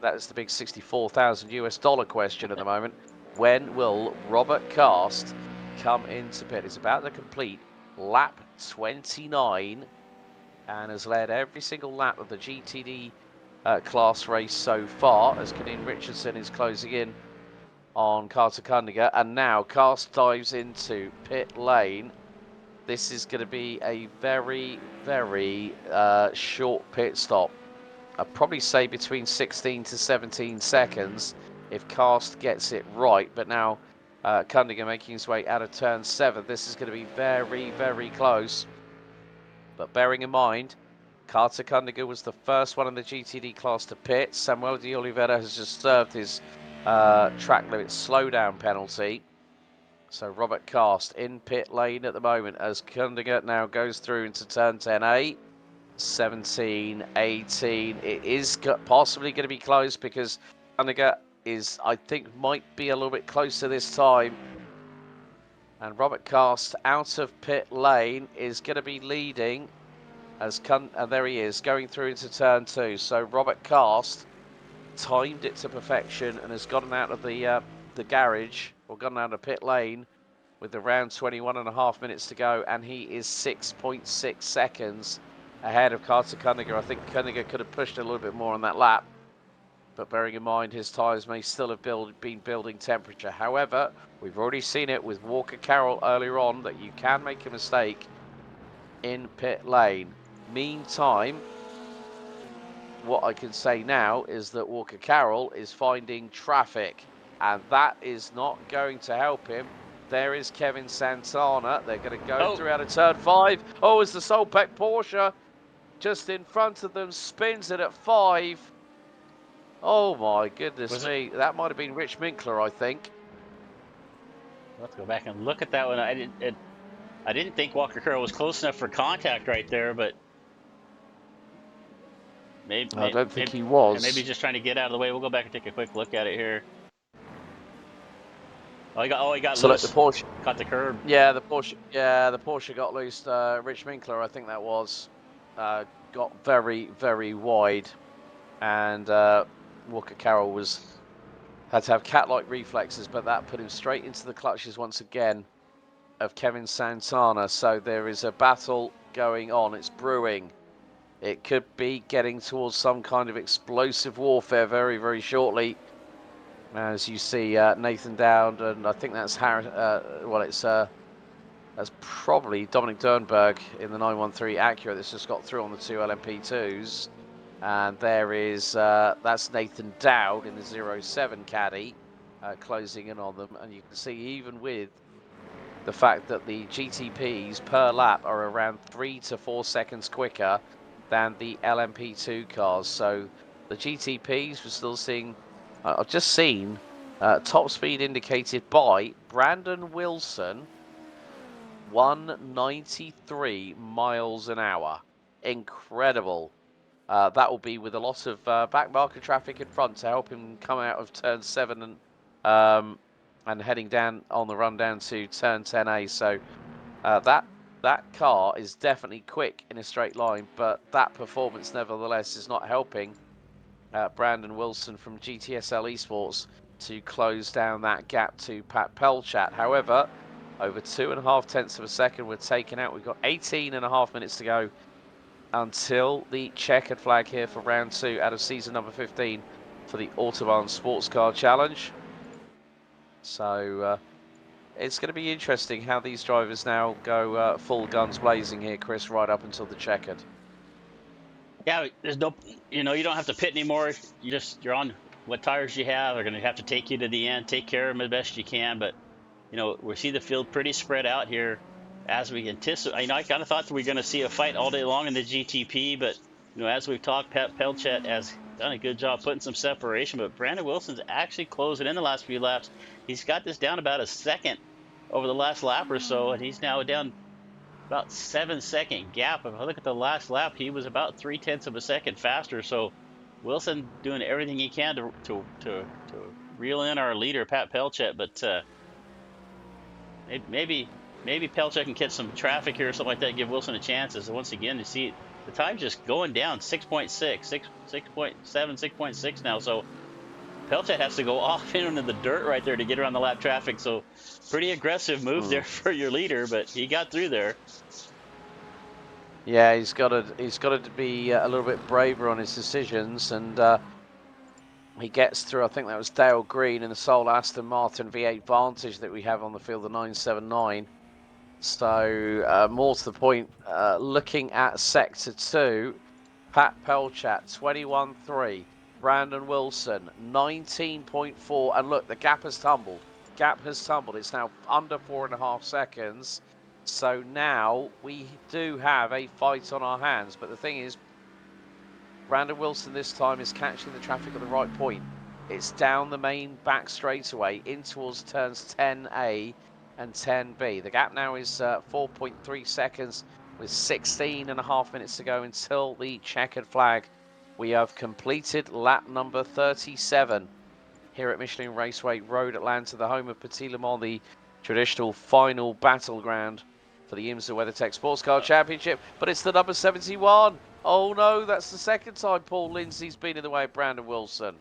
that is the big $64,000 question at the moment. When will Robert Cast come into pit? He's about to complete lap 29 and has led every single lap of the GTD class race so far, as Kadeen Richardson is closing in on Carter Kundiger. And now Cast dives into pit lane. This is going to be a very, very short pit stop. I'd probably say between 16 to 17 seconds if Cast gets it right. But now Kundiger making his way out of turn 7. This is going to be very, very close. But bearing in mind, Carter Kundiger was the first one in the GTD class to pit. Samuel de Oliveira has just served his track limit slowdown penalty. So Robert Cast in pit lane at the moment as Kundiger now goes through into turn 10A. 17, 18. It is possibly going to be close because Kundiger is, I think, might be a little bit closer this time. And Robert Cast out of pit lane is going to be leading as there he is going through into turn 2. So Robert Cast timed it to perfection and has gotten out of the garage, or gotten out of pit lane with around 21.5 minutes to go, and he is 6.6 seconds ahead of Carter Kundiger. I think Kundiger could have pushed a little bit more on that lap, but bearing in mind his tyres may still have been building temperature. However, we've already seen it with Walker Carroll earlier on that you can make a mistake in pit lane. Meantime, what I can say now is that Walker Carroll is finding traffic, and that is not going to help him. There is Kevin Santana. They're going to go through out of turn 5. Oh, it's the Solpeck Porsche just in front of them, spins it at 5. Oh my goodness me. That might have been Rich Minkler, I think. Let's go back and look at that one. I didn't think Walker Carroll was close enough for contact right there, but I don't think he was. Maybe just trying to get out of the way. We'll go back and take a quick look at it here. Oh, he got so loose. Look, the Porsche caught the curb. Yeah, the Porsche got loose. Rich Minkler, I think that was, got very, very wide, and Walker Carroll had to have cat-like reflexes, but that put him straight into the clutches once again of Kevin Santana. So there is a battle going on. It's brewing. It could be getting towards some kind of explosive warfare very, very shortly. As you see, Nathan Dowd, and I think that's that's probably Dominic Dernberg in the 913 Acura that's just got through on the 2 LMP2s. And there is, that's Nathan Dowd in the 07 Caddy closing in on them. And you can see, even with the fact that the GTPs per lap are around 3 to 4 seconds quicker than the LMP2 cars. So the GTPs, we're still seeing, I've just seen top speed indicated by Brandon Wilson, 193 miles an hour. Incredible. That will be with a lot of back marker traffic in front to help him come out of turn 7 and heading down on the run down to turn 10A. So that car is definitely quick in a straight line, but that performance nevertheless is not helping Brandon Wilson from GTSL Esports to close down that gap to Pat Pelchat. However, over 2.5 tenths of a second we're taken out. We've got 18.5 minutes to go until the checkered flag here for round 2 out of season number 15 for the Autobahn Sports Car Challenge. So it's going to be interesting how these drivers now go full guns blazing here, Chris, right up until the checkered. Yeah, there's no, you don't have to pit anymore. You're on what tires you have. They're going to have to take you to the end, take care of them as best you can. But, we see the field pretty spread out here as we anticipate. I kind of thought that we were going to see a fight all day long in the GTP, but, as we've talked, Pat Pelchat has done a good job putting some separation, but Brandon Wilson's actually closing in the last few laps. He's got this down about a second over the last lap or so, and he's now down about 7-second gap. If I look at the last lap, he was about 0.3 of a second faster. So Wilson doing everything he can to reel in our leader, Pat Pelchat. But maybe Pelchat can catch some traffic here or something like that, give Wilson a chance. As once again, you see the time's just going down, 6.6, 6.7, 6.6 now. So Pelchat has to go off into the dirt right there to get around the lap traffic. So pretty aggressive move there for your leader, but he got through there. Yeah, he's got to be a little bit braver on his decisions, and he gets through. I think that was Dale Green in the sole Aston Martin V8 Vantage that we have on the field, the 979. So more to the point, looking at Sector 2, Pat Pelchat 21.3, Brandon Wilson 19.4, and look, the gap has tumbled. It's now under 4.5 seconds. So now we do have a fight on our hands. But the thing is, Brandon Wilson this time is catching the traffic at the right point. It's down the main back straightaway in towards turns 10A and 10B. The gap now is 4.3 seconds with 16.5 minutes to go until the checkered flag. We have completed lap number 37 here at Michelin Raceway Road, Atlanta, the home of Petit Le Mans, the traditional final battleground for the IMSA WeatherTech Sports Car Championship. But it's the number 71. Oh no, that's the second time Paul Lindsay's been in the way of Brandon Wilson.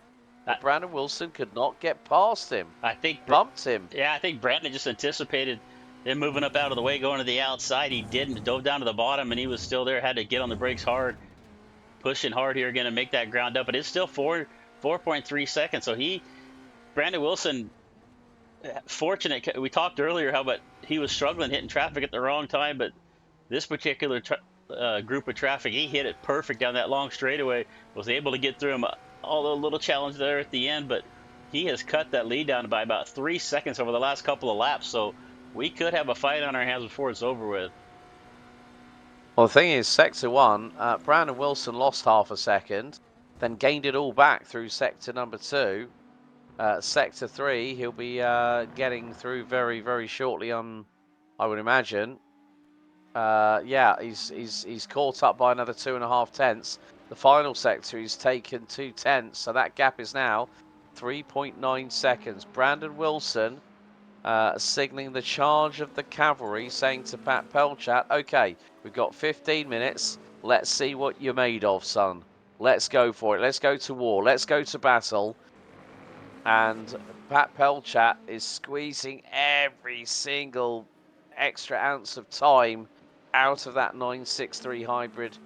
But Brandon Wilson could not get past him. I think bumped him. Yeah, I think Brandon just anticipated him moving up out of the way, going to the outside. He didn't, dove down to the bottom, and he was still there. Had to get on the brakes hard, pushing hard here again to make that ground up. But it's still 4.3 seconds. So Brandon Wilson, fortunate. We talked earlier how about he was struggling hitting traffic at the wrong time, but this particular group of traffic, he hit it perfect down that long straightaway. Was able to get through him. Although a little challenge there at the end, but he has cut that lead down by about 3 seconds over the last couple of laps. So we could have a fight on our hands before it's over with. Well, the thing is, Sector 1, Brandon Wilson lost half a second, then gained it all back through Sector number 2. Sector 3, he'll be getting through very, very shortly, I would imagine. Yeah, he's caught up by another 2.5 tenths. The final sector, he's taken 2 tenths, so that gap is now 3.9 seconds. Brandon Wilson signalling the charge of the cavalry, saying to Pat Pelchat, okay, we've got 15 minutes. Let's see what you're made of, son. Let's go for it. Let's go to war. Let's go to battle. And Pat Pelchat is squeezing every single extra ounce of time out of that 963 hybrid.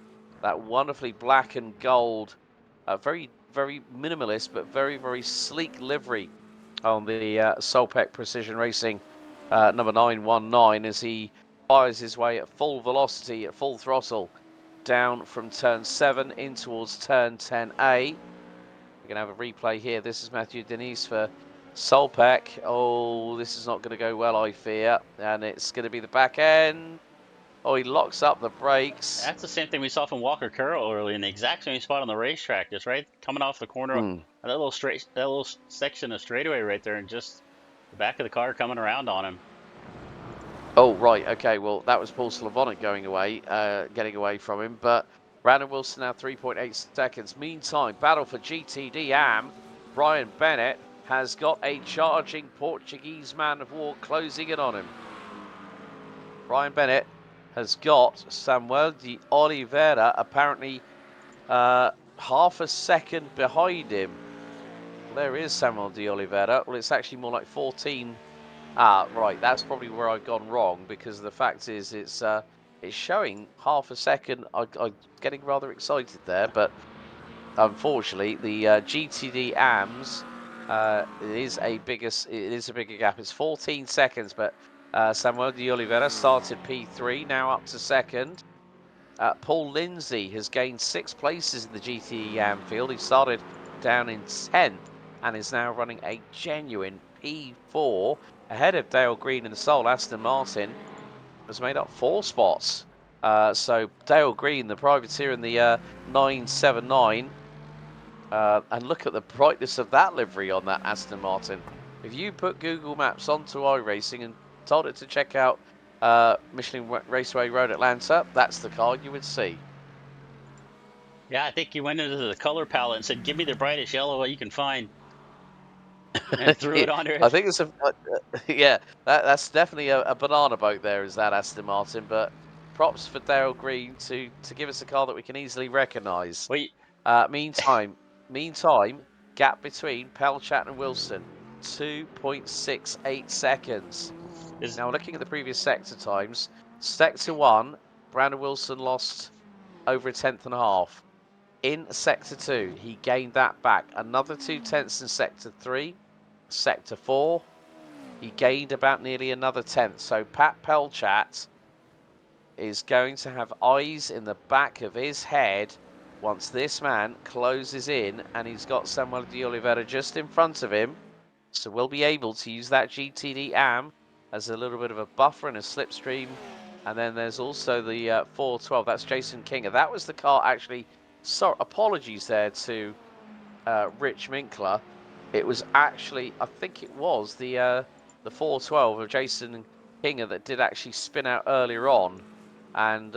That wonderfully black and gold, very, very minimalist, but very, very sleek livery on the Solpec Precision Racing number 919 as he fires his way at full velocity, at full throttle, down from turn 7 in towards turn 10A. We're going to have a replay here. This is Matthew Denise for Solpec. Oh, this is not going to go well, I fear. And it's going to be the back end. Oh, he locks up the brakes. That's the same thing we saw from Walker Carroll early in the exact same spot on the racetrack, just right coming off the corner, that little section of straightaway right there, and just the back of the car coming around on him. Oh, right, okay, well, that was Paul Slavonic going away, getting away from him, but Brandon Wilson now 3.8 seconds. Meantime, battle for GTD AM. Brian Bennett has got a charging Portuguese man of war closing in on him. Brian Bennett has got Samuel de Oliveira apparently half a second behind him. there is Samuel de Oliveira. Well, it's actually more like 14. Ah, right. That's probably where I've gone wrong, because the fact is it's showing half a second. I'm getting rather excited there, but unfortunately, the GTD AMS it is a bigger gap. It's 14 seconds, but Samuel de Oliveira started P3, now up to second. Paul Lindsay has gained 6 places in the GTD AM field. He started down in 10th and is now running a genuine P4 ahead of Dale Green and Seoul. Aston Martin has made up 4 spots. So Dale Green, the privateer in the 979. And look at the brightness of that livery on that Aston Martin. If you put Google Maps onto iRacing and told it to check out Michelin Raceway Road Atlanta, that's the car you would see. Yeah, I think he went into the color palette and said, "Give me the brightest yellow you can find," and threw it on I it. think it's yeah, that's definitely a banana boat there, is that Aston Martin, but props for Dale Green to give us a car that we can easily recognise. Well, Meantime, gap between Pelchat and Wilson, 2.68 seconds. Now, looking at the previous sector times, sector 1, Brandon Wilson lost over a tenth and a half. In sector 2, he gained that back. Another 2 tenths in sector 3. Sector 4, he gained about nearly another tenth. So Pat Pelchat is going to have eyes in the back of his head once this man closes in, and he's got Samuel de Oliveira just in front of him. So we'll be able to use that GTD AM as a little bit of a buffer and a slipstream. And then there's also the 412. That's Jason Kinger. That was the car, actually. So apologies there to Rich Minkler. It was actually, I think it was the 412 of Jason Kinger that did actually spin out earlier on, and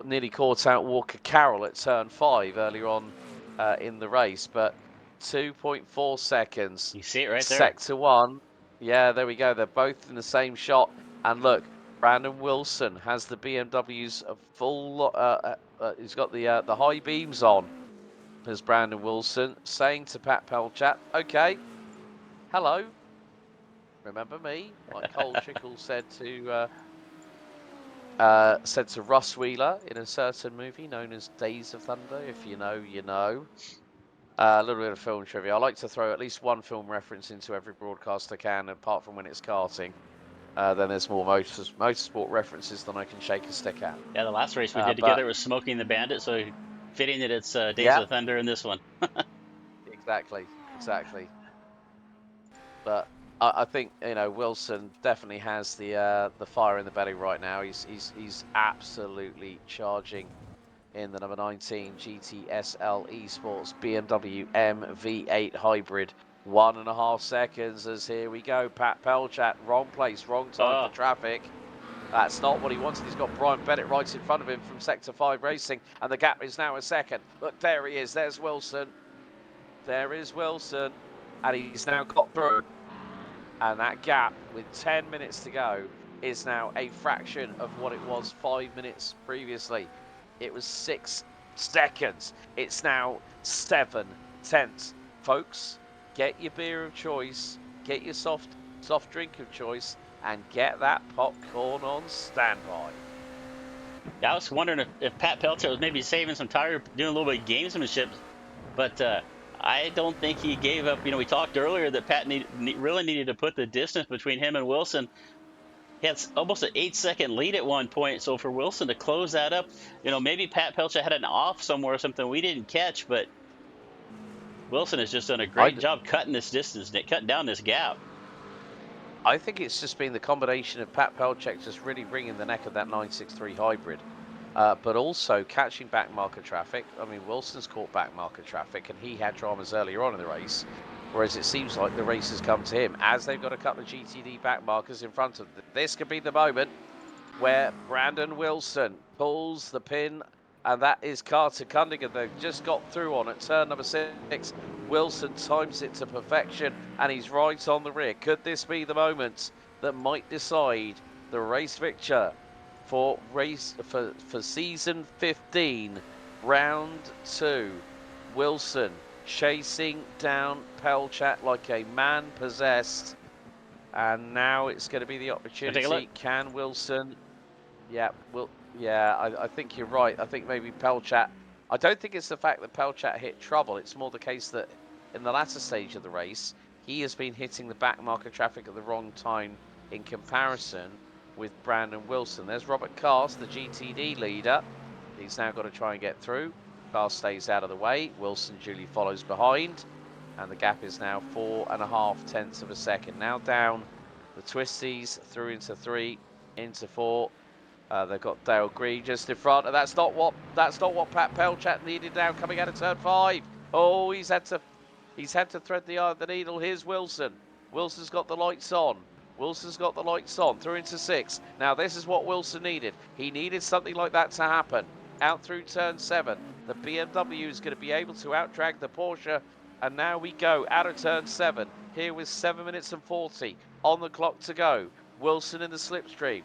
nearly caught out Walker Carroll at turn 5 earlier on in the race. But 2.4 seconds. you see it right there. Sector 1. Yeah, there we go. They're both in the same shot. And look, Brandon Wilson has the BMW's full. He's got the high beams on. There's Brandon Wilson saying to Pat Pelchat, "Okay, hello. Remember me?" Like Cole Trickle said to Russ Wheeler in a certain movie known as Days of Thunder. If you know, you know. A little bit of film trivia. I like to throw at least one film reference into every broadcast I can, apart from when it's karting. Then there's more motorsport references than I can shake a stick at. Yeah, the last race we did together was Smoking the Bandit, so fitting that it's Days of Thunder in this one. Exactly. But I think, you know, Wilson definitely has the fire in the belly right now. He's absolutely charging in the number 19 GTSL Esports BMW MV8 Hybrid. 1.5 seconds as here we go. Pat Pelchat, wrong place, wrong time for traffic. That's not what he wanted. He's got Brian Bennett right in front of him from Sector 5 Racing, and the gap is now a second. Look, there he is. There's Wilson. There is Wilson, and he's now got through. And that gap, with 10 minutes to go, is now a fraction of what it was 5 minutes previously. It was 6 seconds. It's now 7 tenths. Folks, get your beer of choice, get your soft drink of choice, and get that popcorn on standby. Yeah, I was wondering if Pat Pelchat was maybe saving some tire, doing a little bit of gamesmanship, but I don't think he gave up. You know, we talked earlier that Pat really needed to put the distance between him and Wilson. He had almost an 8-second lead at one point, so for Wilson to close that up, you know, maybe Pat Pelchat had an off somewhere or something we didn't catch, but Wilson has just done a great job cutting this distance, cutting down this gap. I think it's just been the combination of Pat Pelchat just really bringing the neck of that 963 hybrid, but also catching back marker traffic. I mean, Wilson's caught back marker traffic, and he had dramas earlier on in the race, whereas it seems like the race has come to him as they've got a couple of GTD back markers in front of them. This could be the moment where Brandon Wilson pulls the pin, and that is Carter Cunningham. They've just got through on at turn number 6. Wilson times it to perfection, and he's right on the rear. Could this be the moment that might decide the race victor for season 15, round 2? Wilson chasing down Pelchat like a man possessed. And now it's going to be the opportunity. Can Wilson? Yeah, I think you're right. I think maybe Pelchat. I don't think it's the fact that Pelchat hit trouble. It's more the case that in the latter stage of the race, he has been hitting the back marker traffic at the wrong time in comparison with Brandon Wilson. There's Robert Cast, the GTD leader. He's now got to try and get through. Cast stays out of the way. Wilson duly follows behind. And the gap is now 4.5 tenths of a second. Now down the twisties, through into 3, into 4. They've got Dale Green just in front, and that's not what Pat Pelchat needed now coming out of turn 5. Oh, he's had to thread the needle. Here's Wilson. Wilson's got the lights on. Through into 6. Now this is what Wilson needed. He needed something like that to happen. Out through turn 7. The BMW is going to be able to outdrag the Porsche. And now we go out of turn 7. Here with 7 minutes and 40 on the clock to go. Wilson in the slipstream.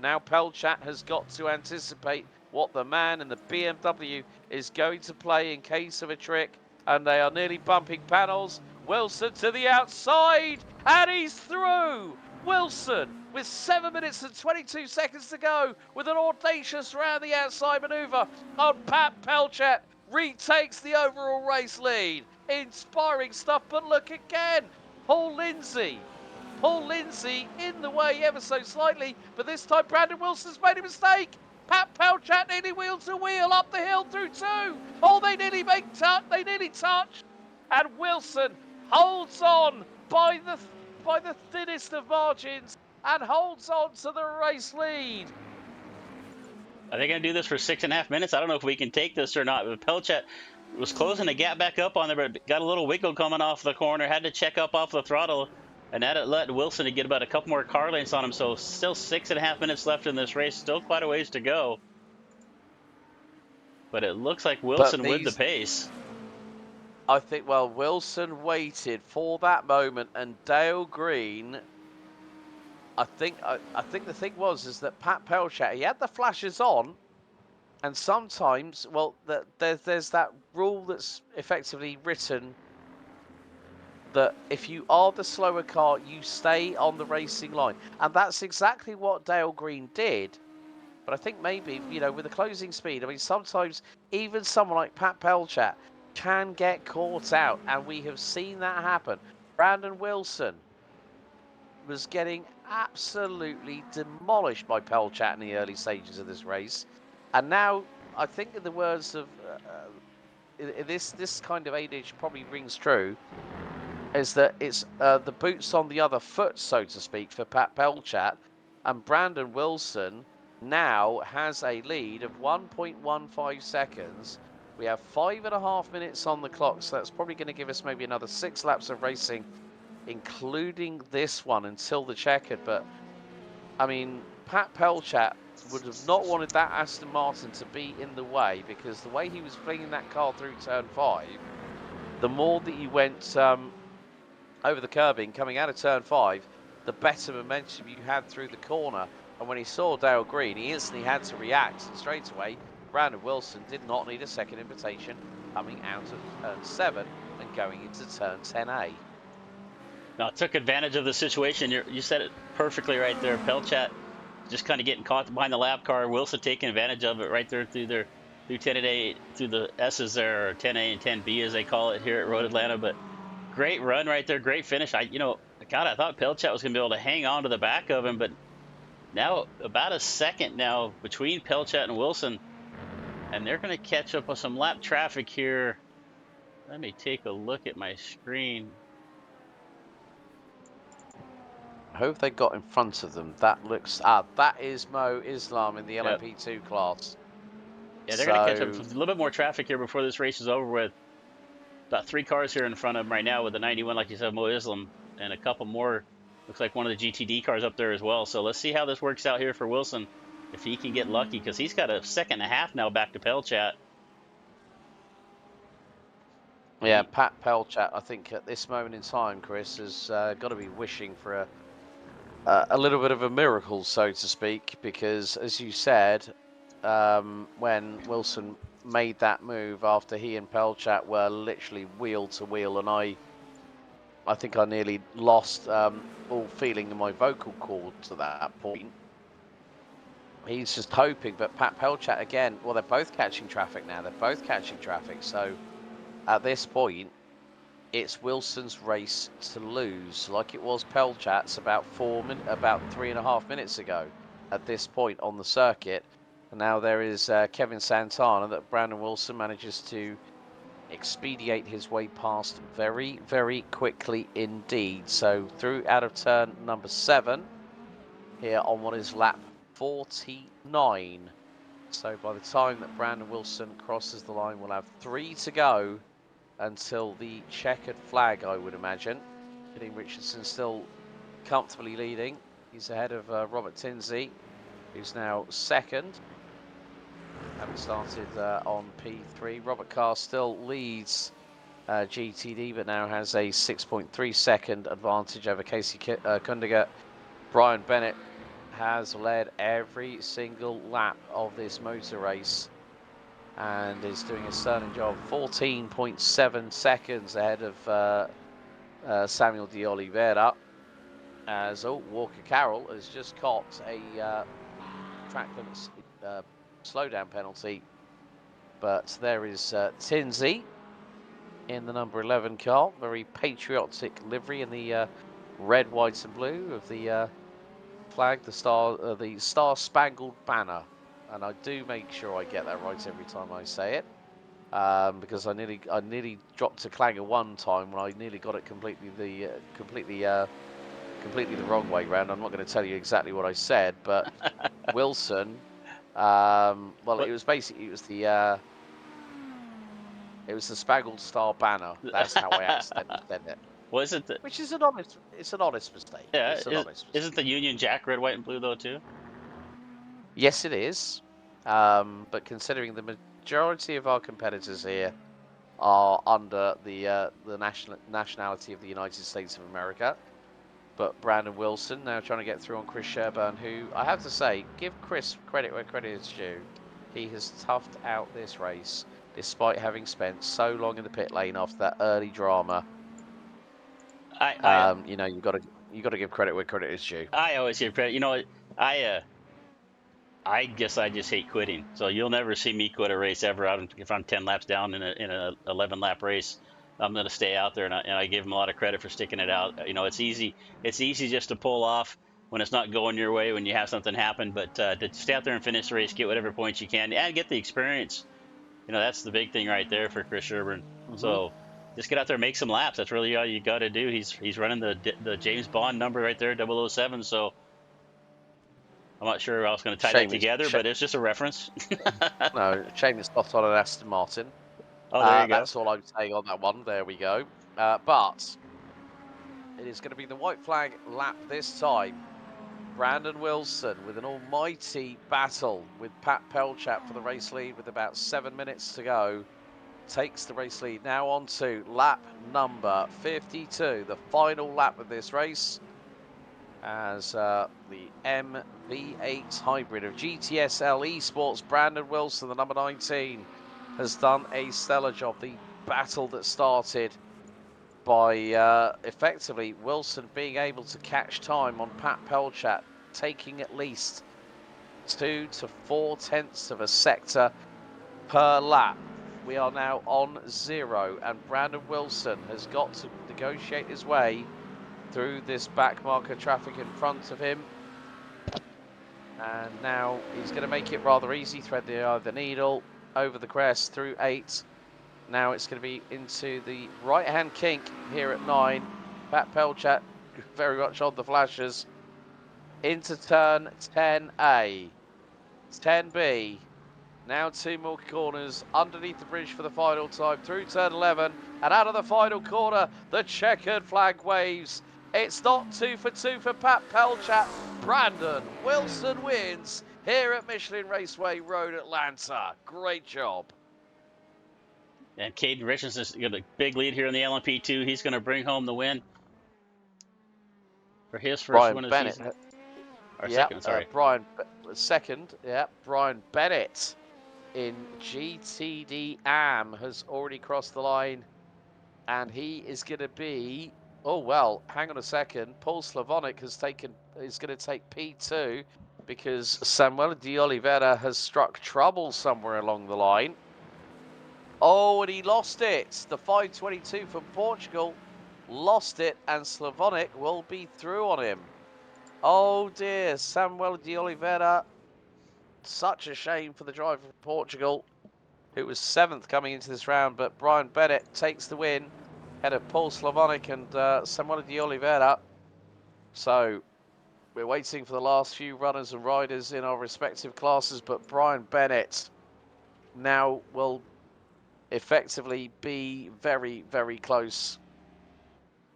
Now Pelchat has got to anticipate what the man in the BMW is going to play in case of a trick. And they are nearly bumping panels. Wilson to the outside, and he's through. Wilson with 7 minutes and 22 seconds to go with an audacious round the outside manoeuvre on Pat Pelchat. Retakes the overall race lead. Inspiring stuff, but look again. Paul Lindsay in the way ever so slightly, but this time Brandon Wilson's made a mistake. Pat Pelchat nearly wheel to wheel up the hill through 2. Oh, they nearly touch. And Wilson holds on by the thinnest of margins and holds on to the race lead. Are they going to do this for 6.5 minutes? I don't know if we can take this or not. But Pelchat was closing the gap back up on there, but got a little wiggle coming off the corner. Had to check up off the throttle, and that let Wilson to get about a couple more car lengths on him. So still 6.5 minutes left in this race. Still quite a ways to go. But it looks like Wilson with the pace. I think, well, Wilson waited for that moment, and Dale Green. I think the thing is that Pat Pelchat, he had the flashes on, and sometimes, well, there's that rule that's effectively written that if you are the slower car, you stay on the racing line, and that's exactly what Dale Green did. But I think maybe, with the closing speed, I mean, sometimes even someone like Pat Pelchat can get caught out, and we have seen that happen. Brandon Wilson was getting absolutely demolished by Pelchat in the early stages of this race, and now I think in the words of this kind of adage probably rings true, is that it's the boots on the other foot, so to speak, for Pat Pelchat, and Brandon Wilson now has a lead of 1.15 seconds. We have 5.5 minutes on the clock, so that's probably going to give us maybe another 6 laps of racing, including this one until the checkered. But I mean, Pat Pelchat would have not wanted that Aston Martin to be in the way, because the way he was flinging that car through turn 5, the more that he went over the curbing coming out of turn 5, the better momentum you had through the corner. And when he saw Dale Green, he instantly had to react, and straight away Brandon Wilson did not need a second invitation coming out of turn 7 and going into turn 10A. Now, took advantage of the situation. You said it perfectly right there. Pelchat just kind of getting caught behind the lap car. Wilson taking advantage of it right there through 10A, through the S's there, or 10A and 10B as they call it here at Road Atlanta. But great run right there, great finish. I thought Pelchat was going to be able to hang on to the back of him, but now about a second now between Pelchat and Wilson, and they're going to catch up with some lap traffic here. Let me take a look at my screen. Who have they got in front of them? That looks... that is Mo Islam in the LMP2 class. Yeah, they're going to catch up with a little bit more traffic here before this race is over with. About 3 cars here in front of them right now with the 91, like you said, Mo Islam, and a couple more. Looks like one of the GTD cars up there as well. So let's see how this works out here for Wilson, if he can get lucky, because he's got a second and a half now back to Pelchat. Yeah, Pat Pelchat, I think at this moment in time, Chris, has got to be wishing for a little bit of a miracle, so to speak, because, as you said, when Wilson made that move after he and Pelchat were literally wheel to wheel, and I think I nearly lost all feeling in my vocal cords at that point. He's just hoping, but Pat Pelchat again, well, they're both catching traffic now. They're both catching traffic. So at this point, it's Wilson's race to lose, like it was Pelchat's about 3.5 minutes ago at this point on the circuit. And now there is Kevin Santana that Brandon Wilson manages to expedite his way past very, very quickly indeed. So through out of turn number 7 here on what is lap 49. So by the time that Brandon Wilson crosses the line, we'll have 3 to go until the checkered flag, I would imagine. Dean Richardson still comfortably leading. He's ahead of Robert Tinsley, who's now second, having started on P3. Robert Carr still leads GTD, but now has a 6.3 second advantage over Casey Kundiger. Brian Bennett has led every single lap of this motor race and is doing a sterling job. 14.7 seconds ahead of Samuel de Oliveira, as Walker Carroll has just caught a track limits slowdown penalty. But there is Tinsley in the number 11 car, very patriotic livery in the red, white and blue of the flag, the Star-Spangled Banner. And I do make sure I get that right every time I say it, because I nearly dropped a clanger one time when I nearly got it completely the wrong way round. I'm not going to tell you exactly what I said, but Wilson. Well, it was the Spangled Star Banner. That's how I accidentally said it. Was it? Which is an honest mistake. Yeah, it's an honest mistake. Isn't the Union Jack red, white, and blue though too? Yes, it is. But considering the majority of our competitors here are under the nationality of the United States of America, but Brandon Wilson now trying to get through on Chris Sherburne, who I have to say, give Chris credit where credit is due. He has toughed out this race despite having spent so long in the pit lane after that early drama. You know, you got to give credit where credit is due. I always give credit. You know, I guess I just hate quitting. So you'll never see me quit a race ever. If I'm 10 laps down in an 11 lap race, I'm going to stay out there, and I give him a lot of credit for sticking it out. You know, it's easy just to pull off when it's not going your way, when you have something happen. But to stay out there and finish the race, get whatever points you can, and get the experience. You know, that's the big thing right there for Chris Sherburne. So just get out there and make some laps. That's really all you got to do. He's running the James Bond number right there, 007. So I'm not sure how I was going to tie that together, but it's just a reference. No, shame it's not on an Aston Martin. Oh, there you go. That's all I'm saying on that one. There we go. But it is going to be the white flag lap this time. Brandon Wilson with an almighty battle with Pat Pelchat for the race lead with about 7 minutes to go. Takes the race lead now on to lap number 52, the final lap of this race, as the MV8 hybrid of GTSL Esports Brandon Wilson, the number 19, has done a stellar job. The battle that started by effectively Wilson being able to catch time on Pat Pelchat, taking at least 2 to 4 tenths of a sector per lap. We are now on 0, and Brandon Wilson has got to negotiate his way through this back marker traffic in front of him. And now he's going to make it rather easy, thread the eye of the needle, over the crest, through 8. Now it's going to be into the right-hand kink here at 9. Pat Pelchat very much on the flashes. Into turn 10A. 10B. Now 2 more corners underneath the bridge for the final time. Through turn 11 and out of the final corner, the checkered flag waves. It's not 2 for 2 for Pat Pelchat. Brandon Wilson wins here at Michelin Raceway Road, Atlanta. Great job. And Caden Richardson's got a big lead here in the LMP2. He's going to bring home the win for his first win of the season. Or Yeah, second, sorry. second. Yeah, Brian Bennett in GTD AM has already crossed the line, and he is going to be. Oh well, hang on a second. Paul Slavonic is going to take P2 because Samuel de Oliveira has struck trouble somewhere along the line. Oh, and he lost it. The 522 from Portugal lost it, and Slavonic will be through on him. Oh dear, Samuel de Oliveira. Such a shame for the driver from Portugal, who was 7th coming into this round, but Brian Bennett takes the win ahead of Paul Slavonic and Samuel de Oliveira. So we're waiting for the last few runners and riders in our respective classes, but Brian Bennett now will effectively be very, very close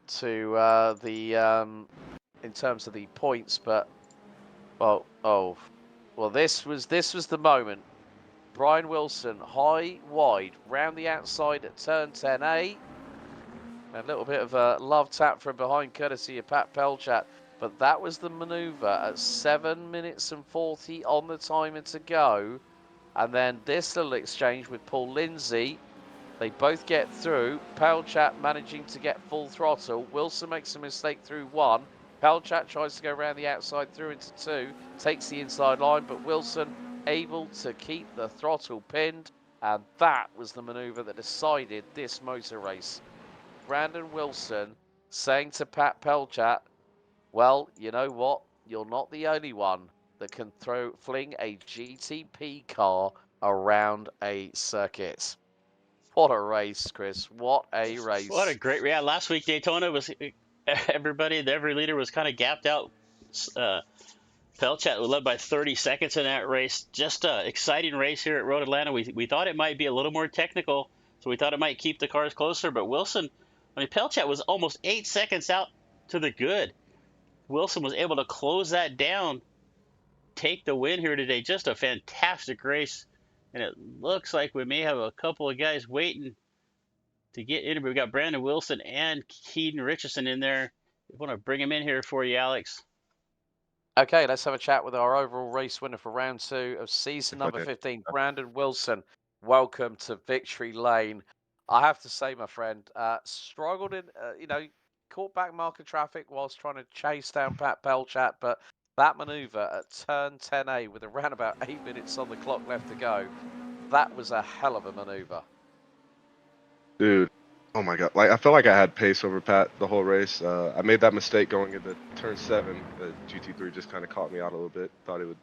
to in terms of the points. But this was the moment. Brian Wilson, high, wide, round the outside at turn 10A. A little bit of a love tap from behind, courtesy of Pat Pelchat. But that was the manoeuvre at 7 minutes and 40 on the timer to go. And then this little exchange with Paul Lindsay. They both get through. Pelchat managing to get full throttle. Wilson makes a mistake through 1. Pelchat tries to go around the outside through into 2. Takes the inside line, but Wilson able to keep the throttle pinned. And that was the manoeuvre that decided this motor race. Brandon Wilson saying to Pat Pelchat, well, you know what? You're not the only one that can fling a GTP car around a circuit. What a race, Chris. What a What a race. great, yeah. Last week Daytona was every leader was kind of gapped out. Pelchat was led by 30 seconds in that race. Just an exciting race here at Road Atlanta. We thought it might be a little more technical, so we thought it might keep the cars closer. But Wilson, Pelchat was almost 8 seconds out to the good. Wilson was able to close that down, take the win here today. Just a fantastic race. And it looks like we may have a couple of guys waiting to get in. We've got Brandon Wilson and Keaton Richardson in there. I want to bring him in here for you, Alex. Okay, let's have a chat with our overall race winner for round 2 of season number 15, Brandon Wilson. Welcome to Victory Lane. I have to say, my friend, struggled in, caught back marker traffic whilst trying to chase down Pat Pelchat, but that manoeuvre at turn 10A with around about 8 minutes on the clock left to go, that was a hell of a manoeuvre. Dude, oh my God. Like, I felt like I had pace over Pat the whole race. I made that mistake going into turn 7. The GT3 just kind of caught me out a little bit. Thought it would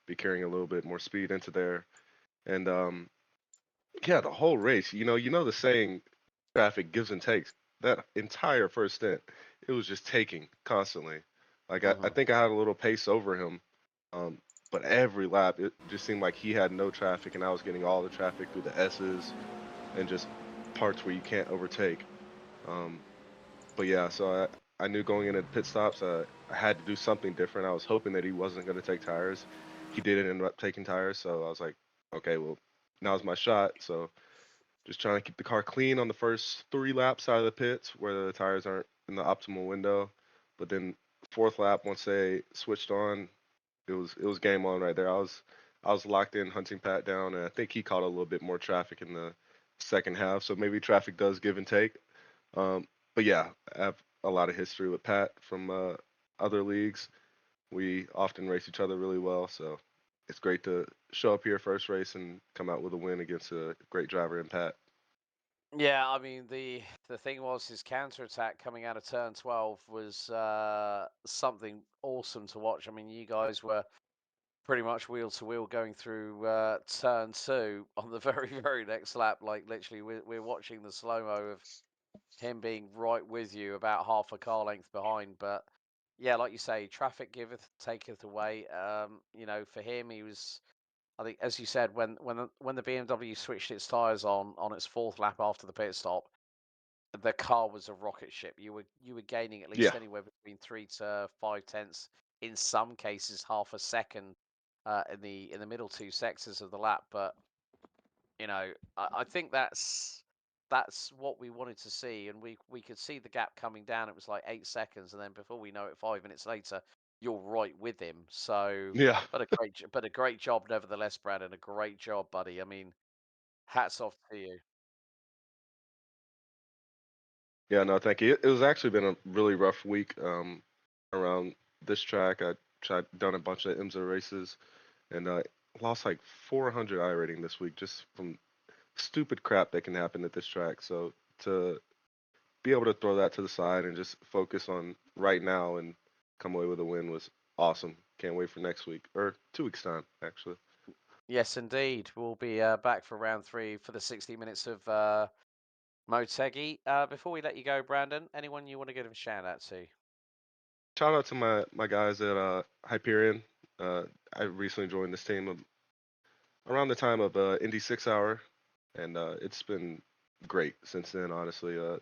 be carrying a little bit more speed into there. And yeah, the whole race, you know the saying, traffic gives and takes. That entire first stint, it was just taking constantly. Like, I think I had a little pace over him. But every lap, it just seemed like he had no traffic, and I was getting all the traffic through the S's and just parts where you can't overtake. But yeah, so I knew going into pit stops, I had to do something different. I was hoping that he wasn't going to take tires. He didn't end up taking tires, so I was like, okay, well, now's my shot. So just trying to keep the car clean on the first 3 laps out of the pits where the tires aren't in the optimal window. But then 4th lap, once they switched on, it was game on right there. I was locked in hunting Pat down, and I think he caught a little bit more traffic in the second half. So maybe traffic does give and take. But yeah, I have a lot of history with Pat from other leagues. We often race each other really well, so it's great to show up here first race and come out with a win against a great driver in Pat. Yeah, I mean the thing was his counterattack coming out of turn 12 was something awesome to watch. I mean, you guys were pretty much wheel to wheel going through turn 2 on the very very next lap. Like literally, we're watching the slow mo of him being right with you, about half a car length behind. But yeah, like you say, traffic giveth taketh away. For him, he was. I think, as you said, when the BMW switched its tires on its 4th lap after the pit stop, the car was a rocket ship. You were gaining at least Yeah, anywhere between 3 to 5 tenths, in some cases half a second, in the middle 2 sectors of the lap. But I think that's what we wanted to see, and we could see the gap coming down. It was like 8 seconds, and then before we know it, 5 minutes later, you're right with him. So, Yeah. but a great job nevertheless, Brandon. A great job, buddy. I mean, hats off to you. Yeah, no, thank you. It was actually been a really rough week around this track. I done a bunch of IMSA races and lost like 400 I rating this week just from stupid crap that can happen at this track. So to be able to throw that to the side and just focus on right now and come away with a win was awesome. Can't wait for next week or 2 weeks time actually. Yes, indeed. We'll be back for round 3 for the 60 minutes of Motegi. Before we let you go, Brandon, anyone you want to give a shout out to? Shout out to my guys at Hyperion. I recently joined this team around the time of Indy 6 Hour, and it's been great since then. Honestly, a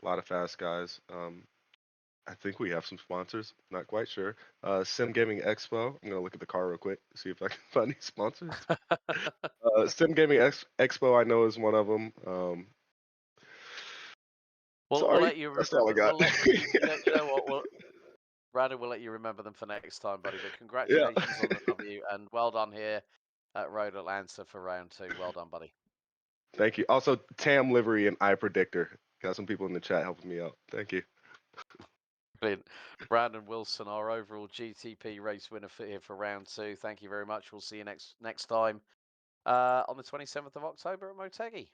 lot of fast guys. I think we have some sponsors. Not quite sure. Sim Gaming Expo. I'm gonna look at the car real quick, see if I can find any sponsors. Sim Gaming Expo, I know is one of them. We'll Sorry, let you that's all I remember. got. You know what? Brandon will let you remember them for next time, buddy. But Yeah. congratulations on the W and well done here at Road Atlanta for round 2. Well done, buddy. Thank you. Also, Tam Livery and Eye Predictor. Got some people in the chat helping me out. Thank you. Brilliant. Brandon Wilson, our overall GTP race winner here for round 2. Thank you very much. We'll see you next time on the 27th of October at Motegi.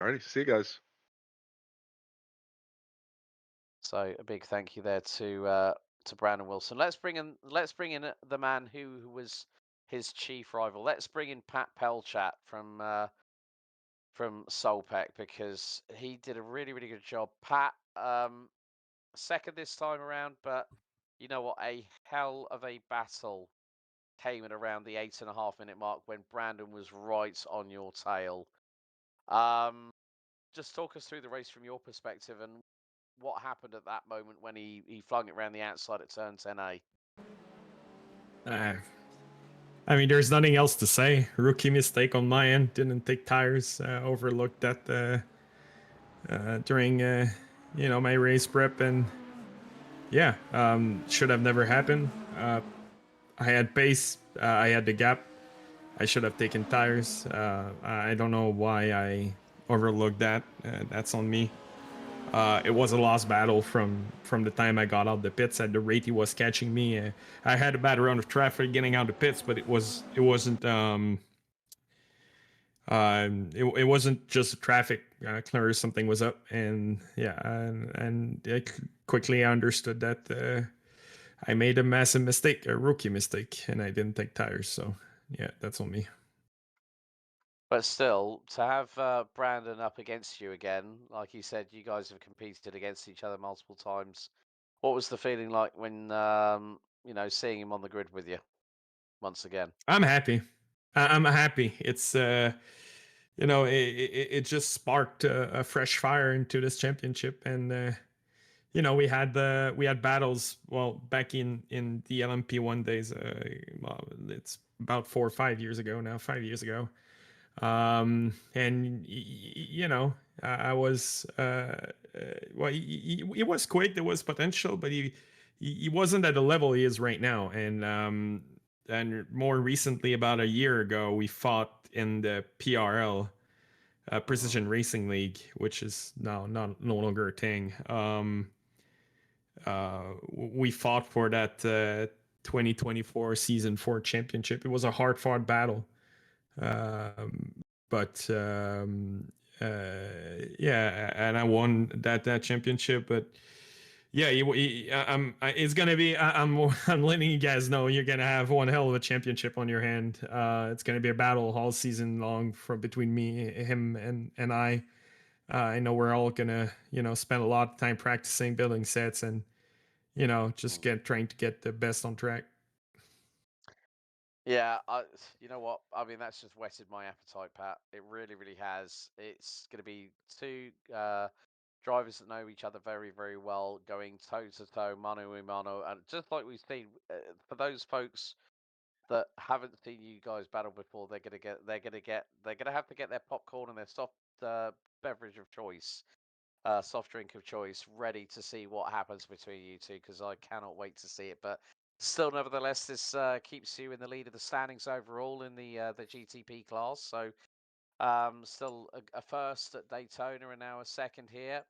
Alrighty, see you guys. So a big thank you there to Brandon Wilson. Let's bring in the man who was his chief rival. Let's bring in Pat Pelchat from Solpec because he did a really, really good job. Pat, second this time around, but you know what? A hell of a battle came at around the 8.5 minute mark when Brandon was right on your tail. Just talk us through the race from your perspective and what happened at that moment when he flung it around the outside at turn 10A. I mean, there's nothing else to say. Rookie mistake on my end. Didn't take tires. Overlooked that during my race prep, and yeah, should have never happened. I had pace. I had the gap. I should have taken tires. I don't know why I overlooked that. That's on me. It was a lost battle from the time I got out the pits. At the rate he was catching me, I had a bad run of traffic getting out the pits, but it wasn't it wasn't just traffic. Clear something was up, and yeah, and I quickly understood that I made a massive mistake, a rookie mistake, and I didn't take tires. So yeah, that's on me. But still, to have Brandon up against you again, like you said, you guys have competed against each other multiple times. What was the feeling like when seeing him on the grid with you once again? I'm happy. I'm happy. It's it just sparked a fresh fire into this championship, and we had battles. Well, back in the LMP1 days, well, it's about 4 or 5 years ago now. 5 years ago, and I was well, he was quick. There was potential, but he wasn't at the level he is right now, and more recently, about a year ago, we fought in the PRL, Precision Racing League, which is now no longer a thing. We fought for that 2024 Season 4 championship. It was a hard-fought battle. But yeah, and I won that championship. But yeah, it's gonna be. I'm letting you guys know you're gonna have one hell of a championship on your hand. It's gonna be a battle all season long between me, him, and I. I know we're all gonna spend a lot of time practicing, building sets, and just trying to get the best on track. Yeah, you know what? I mean, that's just whetted my appetite, Pat. It really, really has. It's going to be two drivers that know each other very, very well, going toe to toe, mano a mano, and just like we've seen, for those folks that haven't seen you guys battle before, they're gonna have to get their popcorn and their soft beverage of choice, soft drink of choice, ready to see what happens between you two, because I cannot wait to see it. But Still, nevertheless, this keeps you in the lead of the standings overall in the GTP class. So still a first at Daytona and now a second here.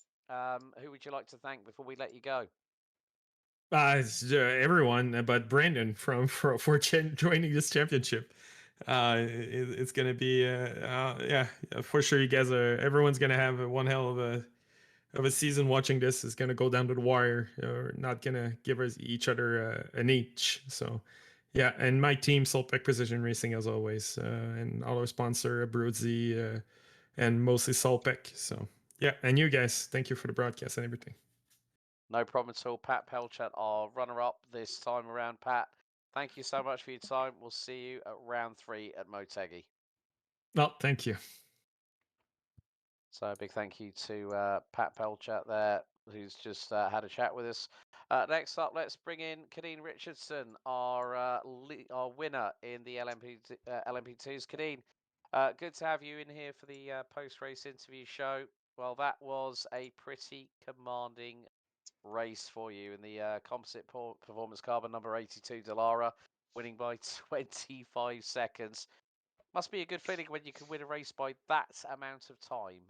Who would you like to thank before we let you go? It's, everyone, but Brandon for joining this championship. It's gonna be yeah, for sure. You guys are everyone's gonna have one hell of a season watching this. Is gonna go down to the wire. We're not gonna give us each other an each. So yeah, and my team Solpec Precision Racing as always, and our sponsor Broadsy, and mostly Solpec. So yeah, and you guys, thank you for the broadcast and everything. No problem at all. Pat Pelchat, our runner-up this time around. Pat, thank you so much for your time. We'll see you at round 3 at Motegi. Well, thank you. So a big thank you to Pat Pelchat there, who's just had a chat with us. Next up, let's bring in Kadeen Richardson, our winner in the LMP2s. Kadeen, good to have you in here for the post-race interview show. Well, that was a pretty commanding race for you in the composite performance carbon number 82 Dallara, winning by 25 seconds. Must be a good feeling when you can win a race by that amount of time.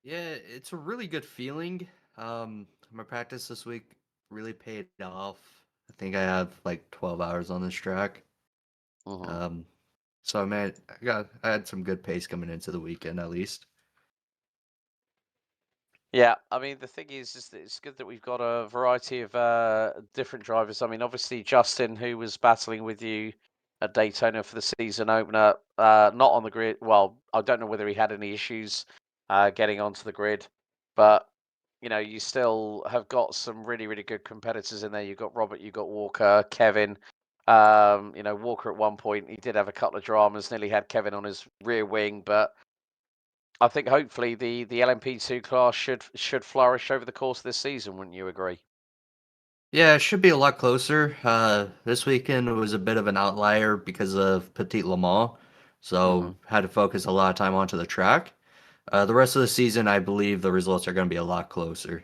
Yeah, it's a really good feeling. My practice this week really paid off. I think I have like 12 hours on this track. Mm-hmm. So I had some good pace coming into the weekend at least. Yeah, I mean the thing is that it's good that we've got a variety of different drivers. I mean, obviously Justin, who was battling with you at Daytona for the season opener, not on the grid. Well, I don't know whether he had any issues getting onto the grid, but you know, you still have got some really, really good competitors in there. You've got Robert, you've got Walker, Kevin. You know, Walker at one point he did have a couple of dramas, nearly had Kevin on his rear wing, but I think hopefully the LMP2 class should flourish over the course of this season. Wouldn't you agree? Yeah, it should be a lot closer. This weekend was a bit of an outlier because of Petit Le Mans, so had to focus a lot of time onto the track. The rest of the season, I believe the results are going to be a lot closer,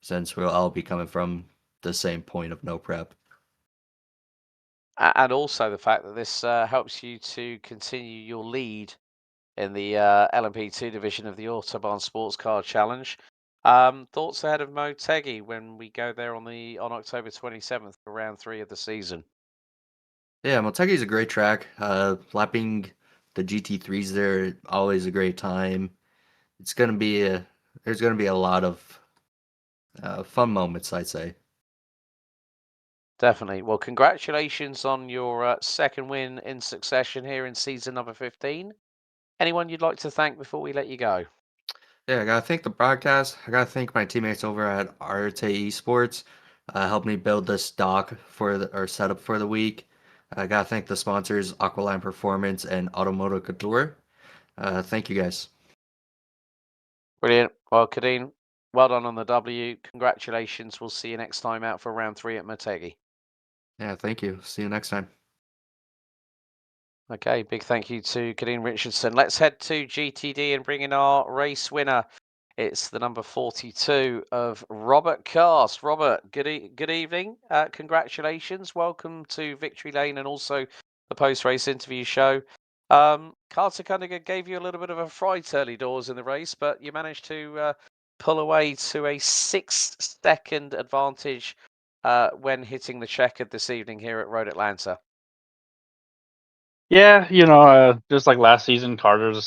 since we'll all be coming from the same point of no prep. And also the fact that this helps you to continue your lead in the LMP2 division of the Autobahn Sportscar Challenge. Thoughts ahead of Motegi when we go there on October 27th for round 3 of the season? Yeah, Motegi is a great track. Lapping the GT3s there, always a great time. It's gonna be there's gonna be a lot of fun moments, I'd say. Definitely. Well, congratulations on your second win in succession here in season number 15. Anyone you'd like to thank before we let you go? Yeah, I gotta thank the broadcast. I gotta thank my teammates over at Arte Esports, helped me build this dock or setup for the week. I gotta thank the sponsors, Aqualine Performance and Automoto Couture. Thank you guys. Brilliant. Well, Kadeen, well done on the W. Congratulations. We'll see you next time out for round 3 at Motegi. Yeah, thank you. See you next time. Okay, big thank you to Kadeen Richardson. Let's head to GTD and bring in our race winner. It's the number 42 of Robert Cast. Robert, good evening. Congratulations. Welcome to Victory Lane and also the post-race interview show. Carter Cunningham gave you a little bit of a fright early doors in the race, but you managed to pull away to a 6-second advantage when hitting the checkered this evening here at Road Atlanta. Yeah, just like last season,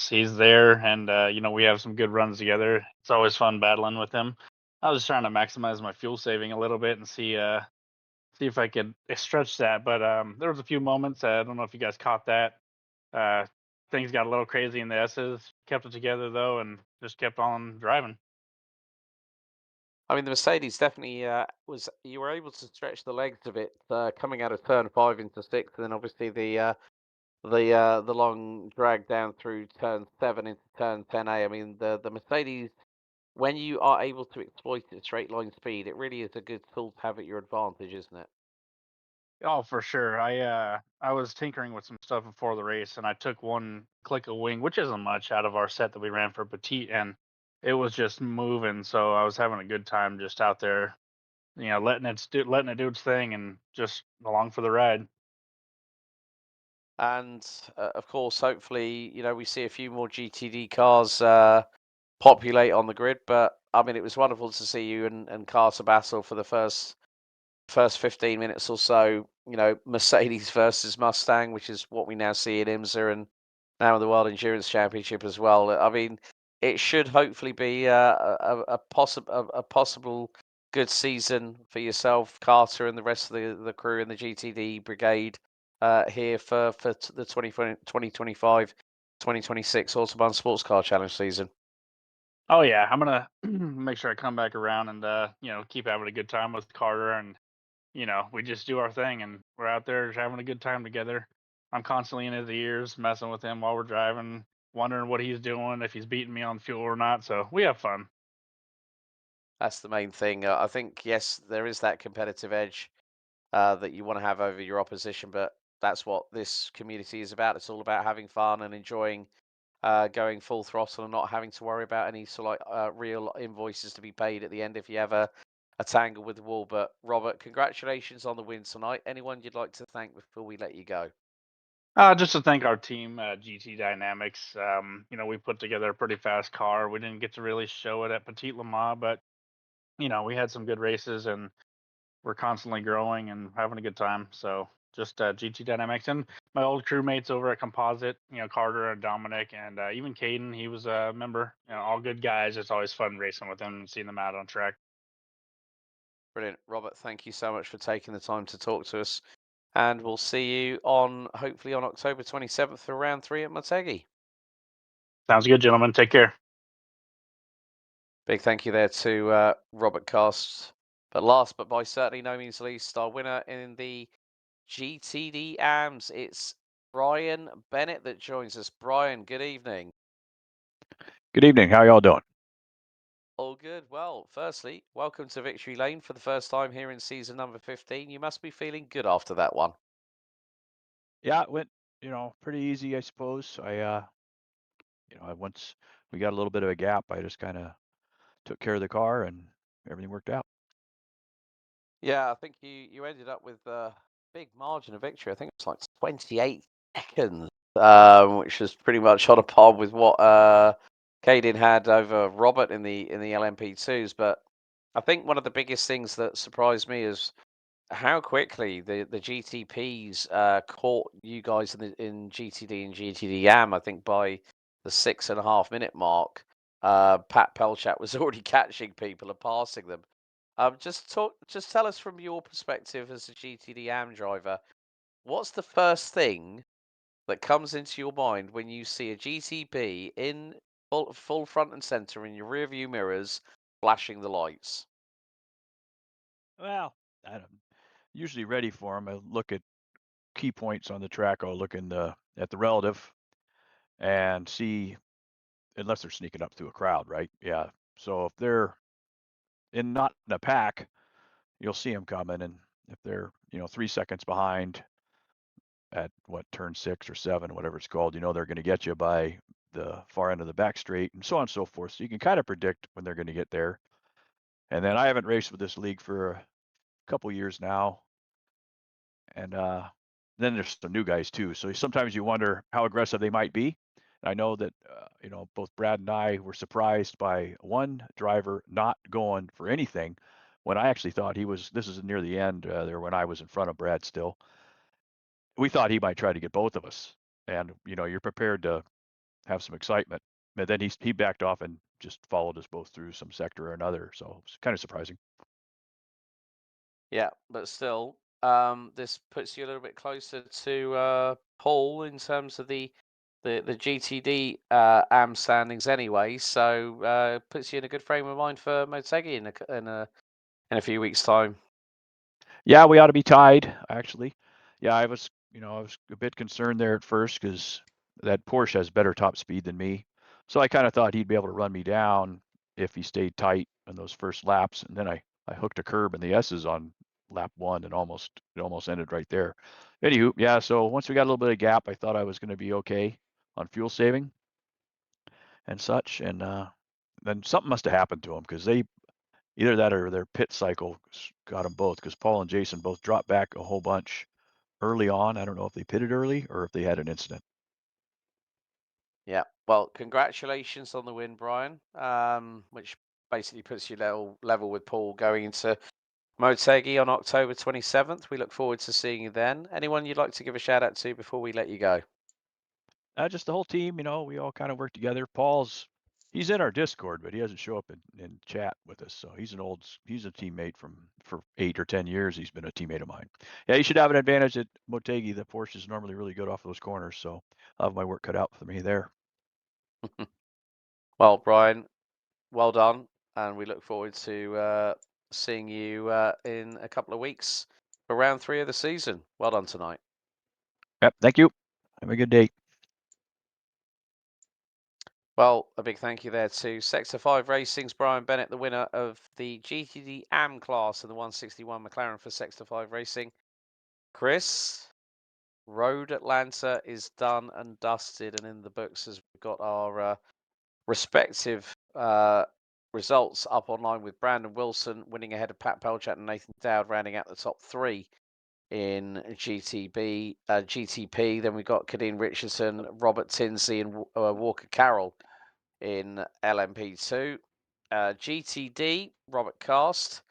he's there, and we have some good runs together. It's always fun battling with him. I was just trying to maximize my fuel saving a little bit and see if I could stretch that. But there was a few moments. I don't know if you guys caught that. Things got a little crazy in the S's. Kept it together though, and just kept on driving. I mean, the Mercedes definitely you were able to stretch the legs of it coming out of turn 5 into 6, and then obviously the long drag down through turn 7 into turn 10A. I mean, the Mercedes, when you are able to exploit its straight line speed, it really is a good tool to have at your advantage, isn't it? Oh, for sure. I was tinkering with some stuff before the race, and I took one click of wing, which isn't much, out of our set that we ran for Petite, and it was just moving. So I was having a good time just out there, letting it do its thing and just along for the ride. And of course, hopefully, we see a few more GTD cars populate on the grid. But I mean, it was wonderful to see you and Carter battle for the first 15 minutes or so. Mercedes versus Mustang, which is what we now see in IMSA and now in the World Endurance Championship as well. I mean, it should hopefully be a possible good season for yourself, Carter, and the rest of the crew in the GTD brigade here for the 2025 2026 Autobahn Sports Car Challenge season. Oh yeah, I'm gonna make sure I come back around and keep having a good time with Carter, and we just do our thing and we're out there just having a good time together. I'm constantly in his ears, messing with him while we're driving, wondering what he's doing, if he's beating me on fuel or not. So we have fun. That's the main thing. I think, yes, there is that competitive edge that you want to have over your opposition, but that's what this community is about. It's all about having fun and enjoying going full throttle and not having to worry about any sort of real invoices to be paid at the end if you have a tangle with the wall. But Robert, congratulations on the win tonight. Anyone you'd like to thank before we let you go? Just to thank our team, GT Dynamics. We put together a pretty fast car. We didn't get to really show it at Petit Le Mans, but we had some good races and we're constantly growing and having a good time. So just GT Dynamics and my old crewmates over at Composite, Carter and Dominic, and even Caden. He was a member. All good guys. It's always fun racing with them and seeing them out on track. Brilliant. Robert, thank you so much for taking the time to talk to us. And we'll see you hopefully on October 27th for round 3 at Motegi. Sounds good, gentlemen. Take care. Big thank you there to Robert Cast. But last but by certainly no means least, our winner in the GTD AMS, it's Brian Bennett that joins us. Brian, good evening. Good evening. How y'all doing? All good. Well, firstly, welcome to Victory Lane for the first time here in season number 15. You must be feeling good after that one. Yeah, it went, pretty easy, I suppose. Once we got a little bit of a gap, I just kind of took care of the car and everything worked out. Yeah, I think you ended up with a big margin of victory. I think it's like 28 seconds, which was pretty much on a par with what Caden had over Robert in the LMP2s. But I think one of the biggest things that surprised me is how quickly the GTPs caught you guys in GTD and GTD AM. I think by the 6.5 minute mark, Pat Pelchat was already catching people and passing them. Just tell us from your perspective as a GTD AM driver, what's the first thing that comes into your mind when you see a GTP in full front and center in your rear view mirrors flashing the lights? Well, I'm usually ready for them. I look at key points on the track. I'll look at the relative and see, unless they're sneaking up through a crowd, right? Yeah. So if they're not in a pack, you'll see them coming, and if they're 3 seconds behind at turn 6 or 7, whatever it's called, they're going to get you by the far end of the back straight, and so on and so forth. So you can kind of predict when they're going to get there. And then I haven't raced with this league for a couple years now, and then there's some new guys too. So sometimes you wonder how aggressive they might be. I know that both Brad and I were surprised by one driver not going for anything when I actually thought he was. This is near the end there when I was in front of Brad still. We thought he might try to get both of us, and you're prepared to have some excitement. But then he backed off and just followed us both through some sector or another. So it's kind of surprising. Yeah, but still, this puts you a little bit closer to Paul in terms of the GTD AM standings anyway. So puts you in a good frame of mind for Motegi in a few weeks' time. Yeah, we ought to be tied, actually. Yeah, I was a bit concerned there at first because that Porsche has better top speed than me. So I kind of thought he'd be able to run me down if he stayed tight in those first laps. And then I hooked a curb in the S's on lap 1 and it almost ended right there. Anywho, yeah, so once we got a little bit of gap, I thought I was going to be okay on fuel saving and such. And then something must have happened to him because Either that or their pit cycle got them both, because Paul and Jason both dropped back a whole bunch early on. I don't know if they pitted early or if they had an incident. Yeah. Well, congratulations on the win, Brian. Which basically puts you level with Paul going into Motegi on October 27th. We look forward to seeing you then. Anyone you'd like to give a shout out to before we let you go? Just the whole team, we all kind of work together. He's in our Discord, but he doesn't show up in chat with us. So he's a teammate for 8 or 10 years. He's been a teammate of mine. Yeah, you should have an advantage at Motegi. The Porsche is normally really good off those corners, so I'll have my work cut out for me there. Well, Brian, well done, and we look forward to seeing you in a couple of weeks for round 3 of the season. Well done tonight. Yep, thank you. Have a good day. Well, a big thank you there to Sector 5 Racing's Brian Bennett, the winner of the GTD AM class in the 161 McLaren for Sector 5 Racing. Chris, Road Atlanta is done and dusted and in the books as we've got our respective results up online, with Brandon Wilson winning ahead of Pat Pelchat and Nathan Dowd rounding out the top 3 in GTP. Then we've got Kadeen Richardson, Robert Tinsley, and Walker Carroll in LMP2. GTD, Robert Cast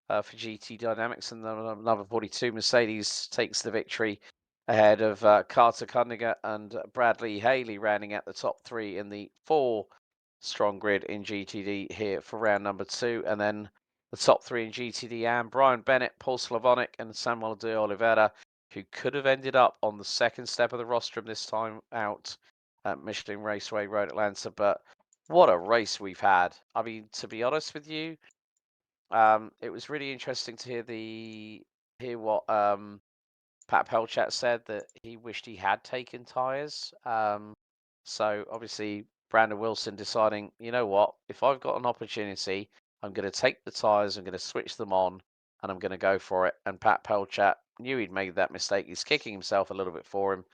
for GT Dynamics, and then number 42 Mercedes takes the victory ahead of Carter Cunningham and Bradley Haley, rounding out the top 3 in the 4 strong grid in GTD here for round number 2. And then the top 3 in GTD and Brian Bennett, Paul Slavonic, and Samuel de Oliveira, who could have ended up on the second step of the rostrum this time out at Michelin Raceway Road Atlanta. But what a race we've had. I mean, to be honest with you, it was really interesting to hear what Pat Pelchat said, that he wished he had taken tyres. So obviously Brandon Wilson deciding, you know what, if I've got an opportunity, I'm going to take the tyres, I'm going to switch them on, and I'm going to go for it. And Pat Pelchat knew he'd made that mistake. He's kicking himself a little bit for him,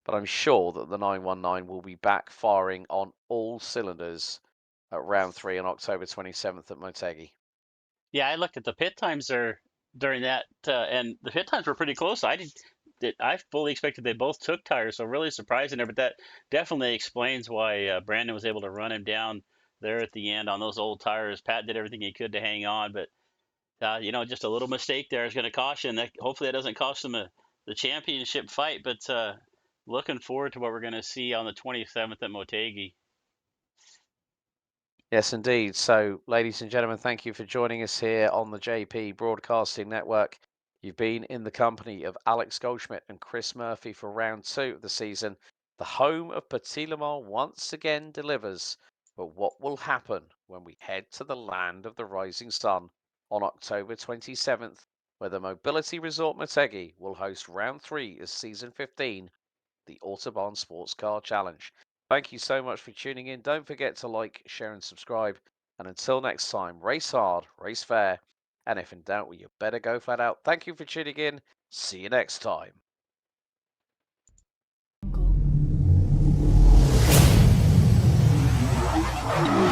but I'm sure that the 919 will be back firing on all cylinders at round 3 on October 27th at Motegi. Yeah, I looked at the pit times there during that, and the pit times were pretty close. I fully expected they both took tires, so really surprising there. But that definitely explains why Brandon was able to run him down there at the end on those old tires. Pat did everything he could to hang on, but just a little mistake there is going to cost you, and hopefully that doesn't cost him the championship fight. But looking forward to what we're going to see on the 27th at Motegi. Yes, indeed. So, ladies and gentlemen, thank you for joining us here on the JP Broadcasting Network. You've been in the company of Alex Goldschmidt and Chris Murphy for round 2 of the season. The home of Petit Le Mans once again delivers. But what will happen when we head to the land of the rising sun on October 27th, where the Mobility Resort Motegi will host round 3 of season 15, the Autobahn Sportscar Challenge. Thank you so much for tuning in. Don't forget to like, share, and subscribe. And until next time, race hard, race fair, and if in doubt, well, you better go flat out. Thank you for tuning in. See you next time. Jungle.